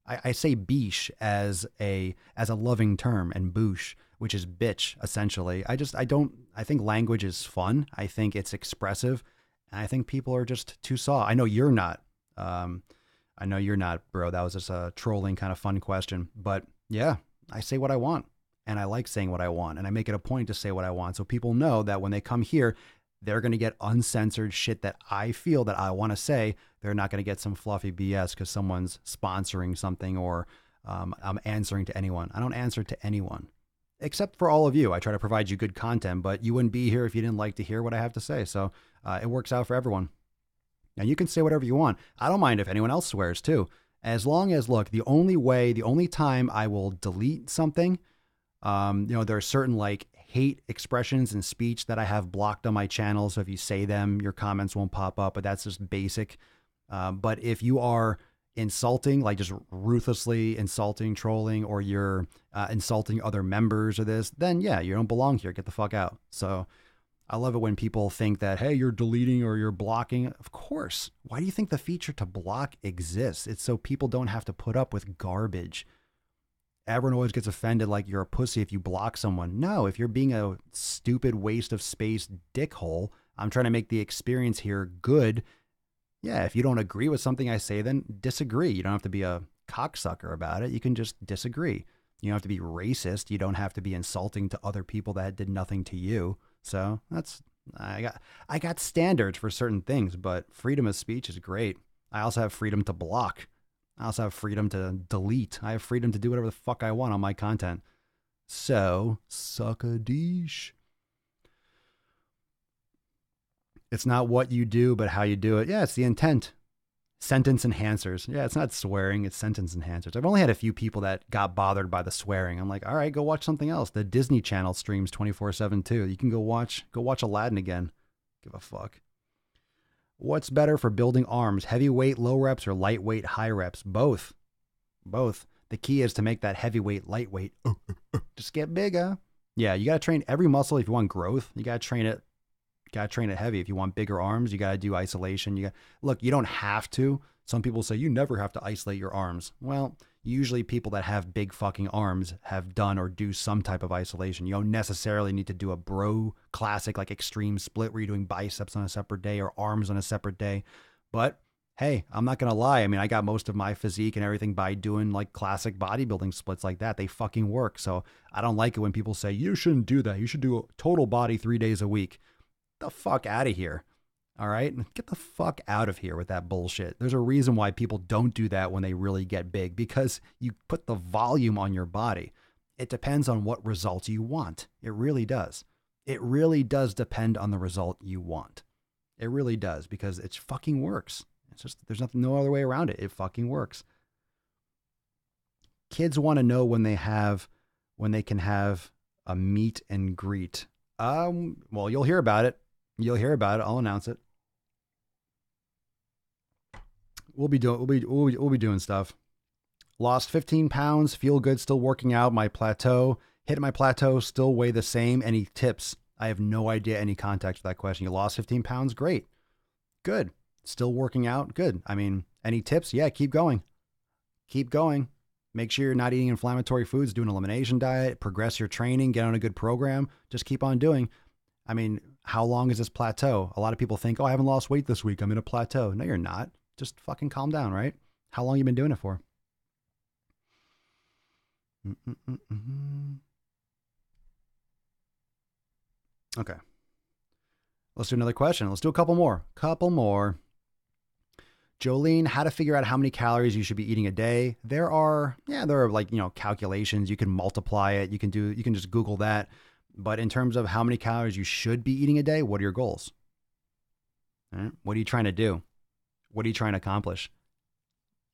I say beesh as a loving term, and boosh, which is bitch, essentially. I think language is fun. I think it's expressive. And I think people are just too soft. I know you're not. I know you're not, bro. That was just a trolling kind of fun question. But yeah, I say what I want. And I like saying what I want. And I make it a point to say what I want. So people know that when they come here, they're going to get uncensored shit that I feel that I want to say. They're not going to get some fluffy BS because someone's sponsoring something or I'm answering to anyone. I don't answer to anyone. Except for all of you. I try to provide you good content, but you wouldn't be here if you didn't like to hear what I have to say. So it works out for everyone. Now you can say whatever you want. I don't mind if anyone else swears too. As long as, look, the only time I will delete something, there are certain like hate expressions in speech that I have blocked on my channel. So if you say them, your comments won't pop up, but that's just basic. But if you are insulting, like just ruthlessly insulting, trolling, or you're insulting other members of this, then yeah, you don't belong here. Get the fuck out. So I love it when people think that, hey, you're deleting or you're blocking. Of course. Why do you think the feature to block exists? It's so people don't have to put up with garbage. Everyone always gets offended like you're a pussy if you block someone. No, if you're being a stupid waste of space dickhole, I'm trying to make the experience here good. Yeah, if you don't agree with something I say, then disagree. You don't have to be a cocksucker about it. You can just disagree. You don't have to be racist. You don't have to be insulting to other people that did nothing to you. So I got standards for certain things, but freedom of speech is great. I also have freedom to block. I also have freedom to delete. I have freedom to do whatever the fuck I want on my content. So, suck a deesh. It's not what you do, but how you do it. Yeah, it's the intent. Sentence enhancers. Yeah, it's not swearing, it's sentence enhancers. I've only had a few people that got bothered by the swearing. I'm like, all right, go watch something else. The Disney Channel streams 24/7 too. You can go watch Aladdin again. Give a fuck. What's better for building arms? Heavyweight low reps or lightweight high reps? Both. The key is to make that heavyweight lightweight. Just get bigger. Yeah, you got to train every muscle if you want growth. You got to train it. Heavy. If you want bigger arms, you got to do isolation. Look, you don't have to. Some people say you never have to isolate your arms. Well, usually people that have big fucking arms have done or do some type of isolation. You don't necessarily need to do a bro classic like extreme split where you're doing biceps on a separate day or arms on a separate day. But hey, I'm not going to lie. I mean, I got most of my physique and everything by doing like classic bodybuilding splits like that. They fucking work. So I don't like it when people say you shouldn't do that. You should do a total body 3 days a week. The fuck out of here. All right. Get the fuck out of here with that bullshit. There's a reason why people don't do that when they really get big, because you put the volume on your body. It depends on what results you want. It really does. It really does depend on the result you want. It really does, because it fucking works. It's just, there's no other way around it. It fucking works. Kids want to know when they can have a meet and greet. Well, you'll hear about it. I'll announce it. we'll be doing stuff. Lost 15 pounds, feel good, still working out. My plateau, hit my plateau, still weigh the same. Any tips? I have no idea any context for that question. You lost 15 pounds, great, good. Still working out, good. I mean, any tips? Yeah, keep going. Keep going. Make sure you're not eating inflammatory foods, do an elimination diet, progress your training, get on a good program. Just keep on doing. I mean, how long is this plateau? A lot of people think, oh, I haven't lost weight this week, I'm in a plateau. No, you're not. Just fucking calm down, right? How long you been doing it for? Okay. Let's do another question. Let's do a couple more. Jolene, how to figure out how many calories you should be eating a day. There are like, calculations. You can multiply it. You can just Google that. But in terms of how many calories you should be eating a day, what are your goals? Right? What are you trying to do? What are you trying to accomplish?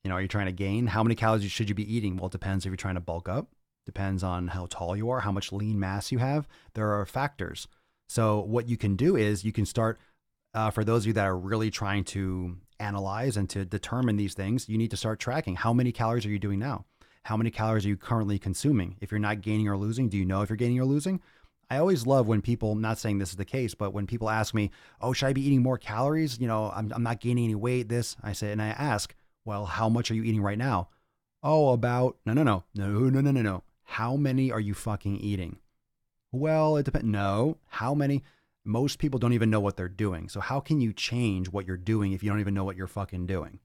Are you trying to gain? How many calories should you be eating? Well, it depends if you're trying to bulk up. Depends on how tall you are, how much lean mass you have. There are factors. So what you can do is you can start, for those of you that are really trying to analyze and to determine these things, you need to start tracking. How many calories are you doing now? How many calories are you currently consuming? If you're not gaining or losing, do you know if you're gaining or losing? I always love when people, I'm not saying this is the case, but when people ask me, oh, should I be eating more calories? I'm not gaining any weight, I say, and I ask, well, how much are you eating right now? Oh, about, no. How many are you fucking eating? Well, it depends. No, how many? Most people don't even know what they're doing. So how can you change what you're doing if you don't even know what you're fucking doing?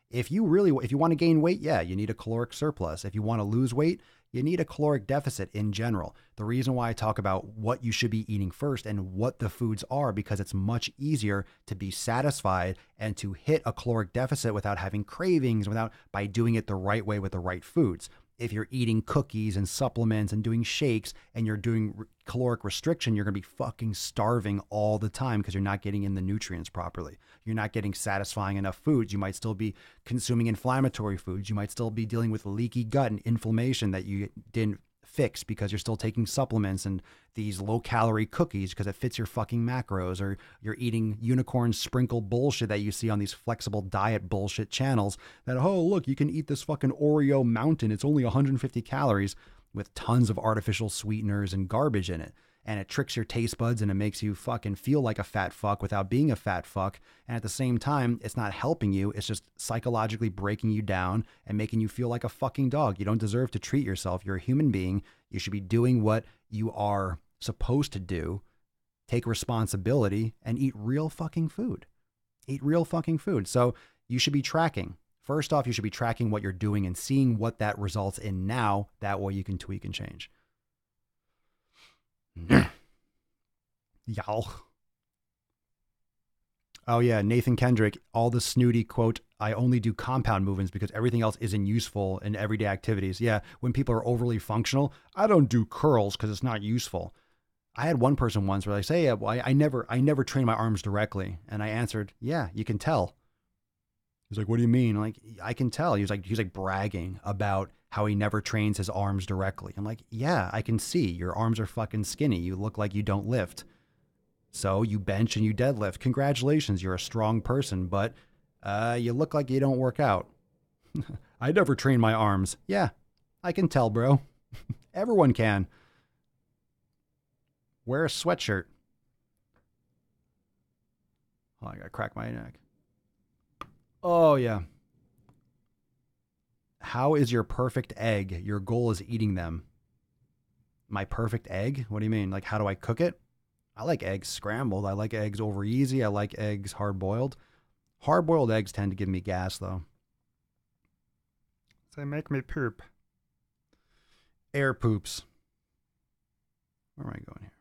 If you want to gain weight, yeah, you need a caloric surplus. If you want to lose weight, you need a caloric deficit in general. The reason why I talk about what you should be eating first and what the foods are, because it's much easier to be satisfied and to hit a caloric deficit without having cravings, by doing it the right way with the right foods. If you're eating cookies and supplements and doing shakes and you're doing caloric restriction, you're going to be fucking starving all the time because you're not getting in the nutrients properly. You're not getting satisfying enough foods. You might still be consuming inflammatory foods. You might still be dealing with leaky gut and inflammation that you didn't fix because you're still taking supplements and these low calorie cookies because it fits your fucking macros, or you're eating unicorn sprinkle bullshit that you see on these flexible diet bullshit channels that, oh, look, you can eat this fucking Oreo mountain. It's only 150 calories with tons of artificial sweeteners and garbage in it. And it tricks your taste buds and it makes you fucking feel like a fat fuck without being a fat fuck. And at the same time, it's not helping you. It's just psychologically breaking you down and making you feel like a fucking dog. You don't deserve to treat yourself. You're a human being. You should be doing what you are supposed to do. Take responsibility and eat real fucking food. Eat real fucking food. So you should be tracking. First off, you should be tracking what you're doing and seeing what that results in now. That way you can tweak and change. Y'all. Oh yeah, Nathan Kendrick, all the snooty quote, I only do compound movements because everything else isn't useful in everyday activities. Yeah, when people are overly functional, I don't do curls because it's not useful. I had one person once where they say, yeah, well, I never train my arms directly. And I answered, yeah, you can tell. He's like, what do you mean? I'm like, I can tell. He's like bragging about how he never trains his arms directly. I'm like, yeah, I can see. Your arms are fucking skinny. You look like you don't lift. So you bench and you deadlift. Congratulations, you're a strong person, but you look like you don't work out. I never train my arms. Yeah, I can tell, bro. Everyone can. Wear a sweatshirt. Oh, I gotta crack my neck. Oh, yeah. How is your perfect egg? Your goal is eating them. My perfect egg? What do you mean? Like, how do I cook it? I like eggs scrambled. I like eggs over easy. I like eggs hard boiled. Hard boiled eggs tend to give me gas, though. They make me poop. Air poops. Where am I going here?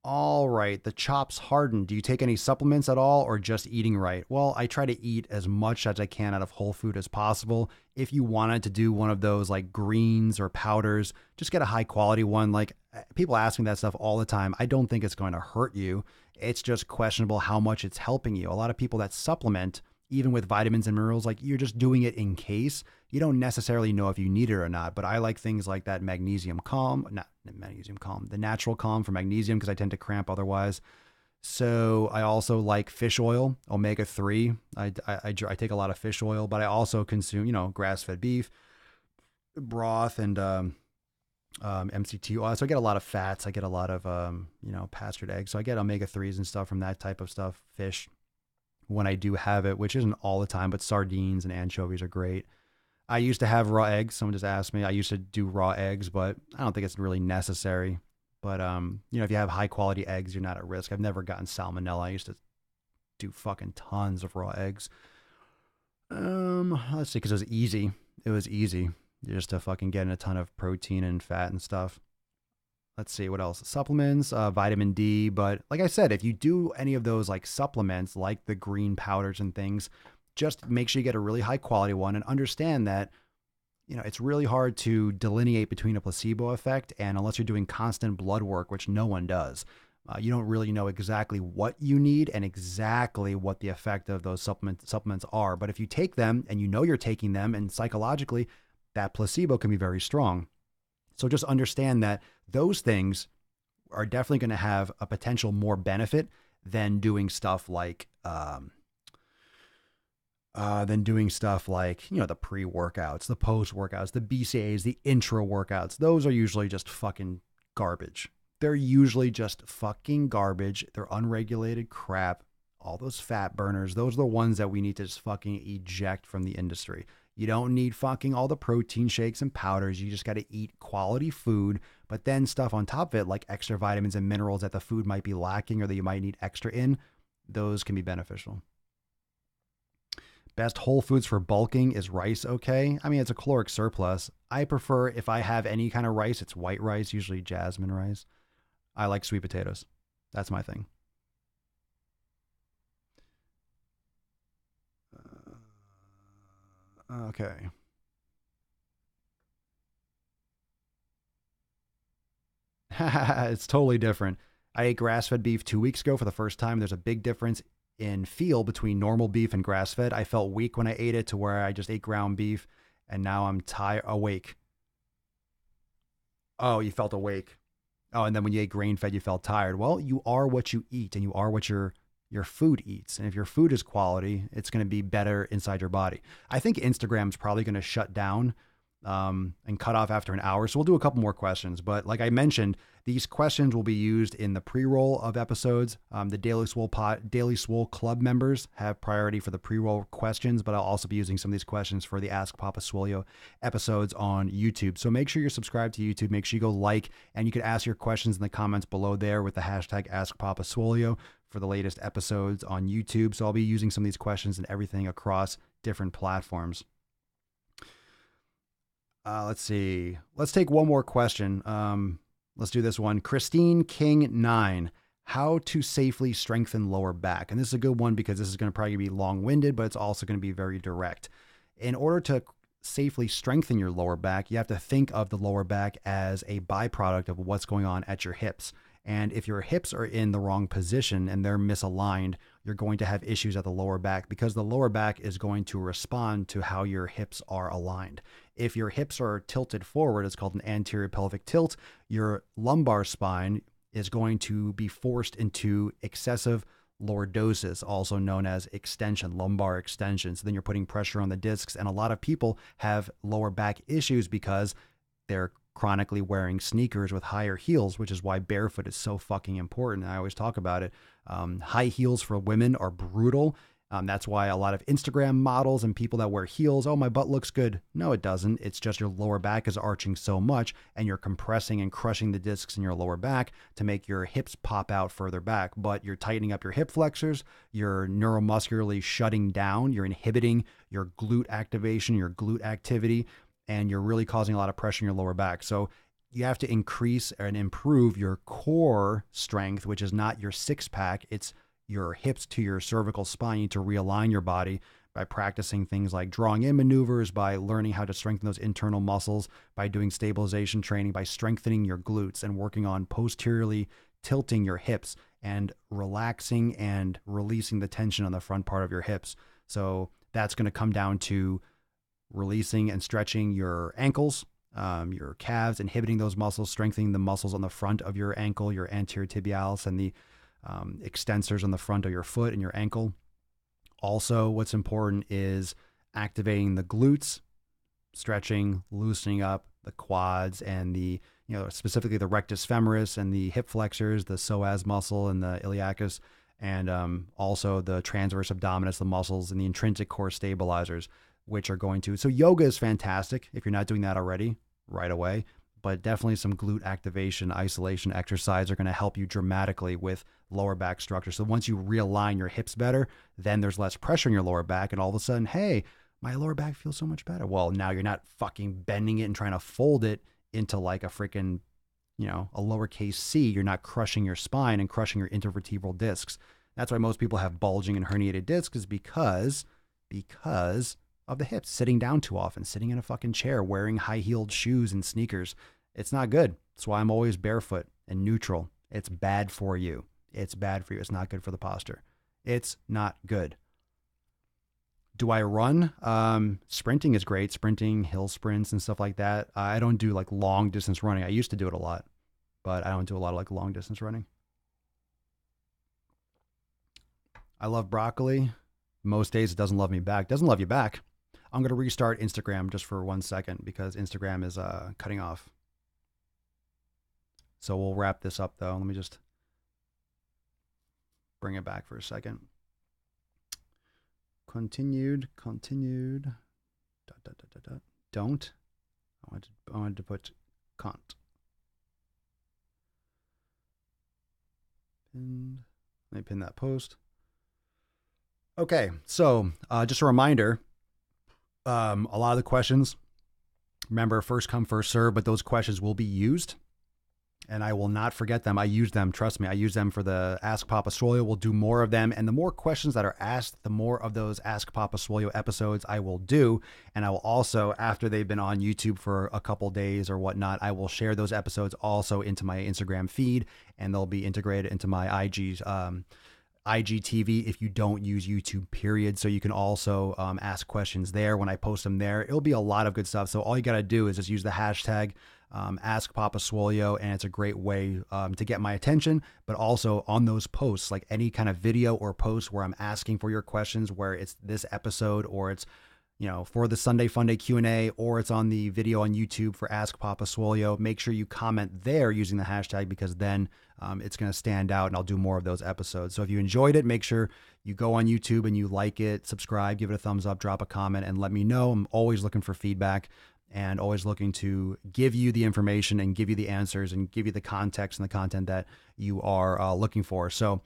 All right, the chops hardened. Do you take any supplements at all or just eating right? Well, I try to eat as much as I can out of whole food as possible. If you wanted to do one of those like greens or powders, just get a high quality one. Like, people ask me that stuff all the time. I don't think it's going to hurt you. It's just questionable how much it's helping you. A lot of people that supplement, even with vitamins and minerals, like, you're just doing it in case. You don't necessarily know if you need it or not, but I like things like that the natural calm for magnesium because I tend to cramp otherwise. So I also like fish oil, omega-3. I take a lot of fish oil, but I also consume, grass-fed beef, broth, and MCT oil. So I get a lot of fats. I get a lot of, pastured eggs. So I get omega-3s and stuff from that type of stuff, fish, when I do have it, which isn't all the time, but sardines and anchovies are great. I used to have raw eggs. Someone just asked me. I used to do raw eggs, but I don't think it's really necessary. But, if you have high quality eggs, you're not at risk. I've never gotten salmonella. I used to do fucking tons of raw eggs. Let's see, because it was easy. It was easy just to fucking get in a ton of protein and fat and stuff. Let's see, what else? Supplements, vitamin D. But like I said, if you do any of those like supplements, like the green powders and things, just make sure you get a really high quality one and understand that, it's really hard to delineate between a placebo effect and unless you're doing constant blood work, which no one does, you don't really know exactly what you need and exactly what the effect of those supplements are. But if you take them and you're taking them, and psychologically, that placebo can be very strong. So just understand that those things are definitely going to have a potential more benefit than doing stuff like, the pre-workouts, the post-workouts, the BCAAs, the intro workouts. Those are usually just fucking garbage. They're usually just fucking garbage. They're unregulated crap. All those fat burners, those are the ones that we need to just fucking eject from the industry. You don't need fucking all the protein shakes and powders. You just got to eat quality food, but then stuff on top of it, like extra vitamins and minerals that the food might be lacking or that you might need extra in, those can be beneficial. Best whole foods for bulking is rice, okay? I mean, it's a caloric surplus. I prefer, if I have any kind of rice, it's white rice, usually jasmine rice. I like sweet potatoes. That's my thing. Okay. It's totally different. I ate grass-fed beef 2 weeks ago for the first time. There's a big difference in feel between normal beef and grass-fed. I felt weak when I ate it to where I just ate ground beef, and now I'm awake. Oh, you felt awake. Oh, and then when you ate grain-fed, you felt tired. Well, you are what you eat, and you are what your food eats. And if your food is quality, it's going to be better inside your body. I think Instagram's probably going to shut down and cut off after an hour. So we'll do a couple more questions. But like I mentioned, these questions will be used in the pre-roll of episodes. The Daily Swole Club members have priority for the pre-roll questions, but I'll also be using some of these questions for the Ask Papa Swolio episodes on YouTube. So make sure you're subscribed to YouTube. Make sure you go like, and you can ask your questions in the comments below there with the hashtag Ask Papa Swolio for the latest episodes on YouTube. So I'll be using some of these questions and everything across different platforms. Let's see. Let's take one more question. Let's do this one. Christine King 9. How to safely strengthen lower back. And this is a good one because this is going to probably be long-winded, but it's also going to be very direct. In order to safely strengthen your lower back, you have to think of the lower back as a byproduct of what's going on at your hips. And if your hips are in the wrong position and they're misaligned, you're going to have issues at the lower back because the lower back is going to respond to how your hips are aligned. If your hips are tilted forward, it's called an anterior pelvic tilt, your lumbar spine is going to be forced into excessive lordosis, also known as extension, lumbar extension. So then you're putting pressure on the discs. And a lot of people have lower back issues because they're chronically wearing sneakers with higher heels, which is why barefoot is so fucking important. I always talk about it. High heels for women are brutal. That's why a lot of Instagram models and people that wear heels, oh, my butt looks good. No, it doesn't. It's just your lower back is arching so much and you're compressing and crushing the discs in your lower back to make your hips pop out further back. But you're tightening up your hip flexors, you're neuromuscularly shutting down, you're inhibiting your glute activation, your glute activity, and you're really causing a lot of pressure in your lower back. So you have to increase and improve your core strength, which is not your six pack. It's your hips to your cervical spine. You need to realign your body by practicing things like drawing in maneuvers, by learning how to strengthen those internal muscles, by doing stabilization training, by strengthening your glutes and working on posteriorly tilting your hips and relaxing and releasing the tension on the front part of your hips. So that's going to come down to releasing and stretching your ankles, your calves, inhibiting those muscles, strengthening the muscles on the front of your ankle, your anterior tibialis, and the extensors on the front of your foot and your ankle. Also, what's important is activating the glutes, stretching, loosening up the quads and the, specifically the rectus femoris and the hip flexors, the psoas muscle and the iliacus, and also the transverse abdominis, the muscles and the intrinsic core stabilizers, which are going to, so yoga is fantastic if you're not doing that already right away, but definitely some glute activation, isolation exercise are going to help you dramatically with lower back structure. So once you realign your hips better, then there's less pressure in your lower back, and all of a sudden, hey, my lower back feels so much better. Well, now you're not fucking bending it and trying to fold it into like a freaking, a lowercase c. You're not crushing your spine and crushing your intervertebral discs. That's why most people have bulging and herniated discs, is because of the hips, sitting down too often, sitting in a fucking chair, wearing high-heeled shoes and sneakers. It's not good. That's why I'm always barefoot and neutral. It's bad for you. It's bad for you. It's not good for the posture. It's not good. Do I run? Sprinting is great. Sprinting, hill sprints and stuff like that. I don't do like long distance running. I used to do it a lot, but I don't do a lot of like long distance running. I love broccoli. Most days it doesn't love me back. Doesn't love you back. I'm going to restart Instagram just for 1 second because Instagram is cutting off. So we'll wrap this up though. Let me just bring it back for a second. Continued. Don't. I wanted to put cont. Pinned. Let me pin that post. Okay, so just a reminder, a lot of the questions, remember, first come, first serve, but those questions will be used, and I will not forget them. I use them, trust me, I use them for the Ask Papa Swole. We'll do more of them, and the more questions that are asked, the more of those Ask Papa Swole episodes I will do, and I will also, after they've been on YouTube for a couple days or whatnot, I will share those episodes also into my Instagram feed, and they'll be integrated into my IGTV if you don't use YouTube, period. So you can also ask questions there when I post them there. It'll be a lot of good stuff. So all you got to do is just use the hashtag Ask Papa Swole, and it's a great way to get my attention. But also on those posts, like any kind of video or post where I'm asking for your questions, where it's this episode or it's for the Sunday Funday Q&A, or it's on the video on YouTube for Ask Papa Swole, make sure you comment there using the hashtag, because then it's going to stand out and I'll do more of those episodes. So if you enjoyed it, make sure you go on YouTube and you like it, subscribe, give it a thumbs up, drop a comment, and let me know. I'm always looking for feedback and always looking to give you the information and give you the answers and give you the context and the content that you are looking for. So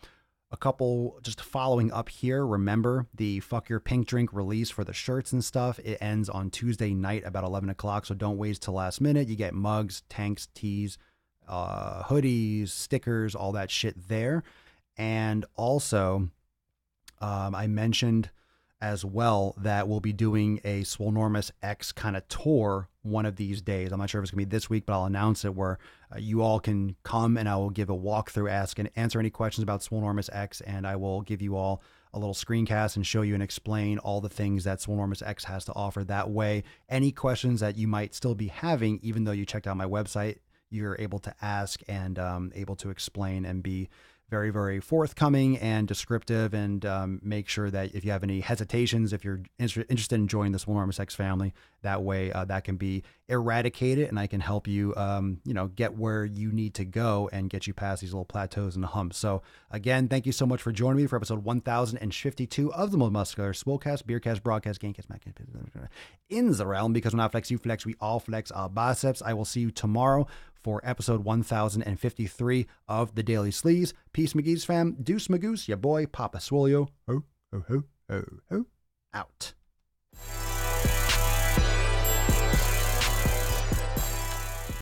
a couple just following up here. Remember the Fuck Your Pink Drink release for the shirts and stuff. It ends on Tuesday night about 11 o'clock. So don't wait till last minute. You get mugs, tanks, tees, hoodies, stickers, all that shit there. And also, I mentioned as well that we'll be doing a Swolenormous X kind of tour one of these days. I'm not sure if it's gonna be this week, but I'll announce it, where you all can come and I will give a walkthrough, ask and answer any questions about Swolenormous X, and I will give you all a little screencast and show you and explain all the things that Swolenormous X has to offer. That way, any questions that you might still be having, even though you checked out my website, you're able to ask and able to explain and be very, very forthcoming and descriptive, and make sure that if you have any hesitations, if you're interested in joining the Swolenormous X family, that way that can be eradicated, and I can help you, get where you need to go and get you past these little plateaus and humps. So again, thank you so much for joining me for episode 1052 of the Most Muscular Swolecast, Beercast, Broadcast, Gamecast, Maccast, in the realm, because when I flex, you flex, we all flex our biceps. I will see you tomorrow for episode 1053 of the Daily Sleaze. Peace, McGee's fam. Deuce Magoose, your boy, Papa Swole. Ho, ho, ho, ho, ho. Out.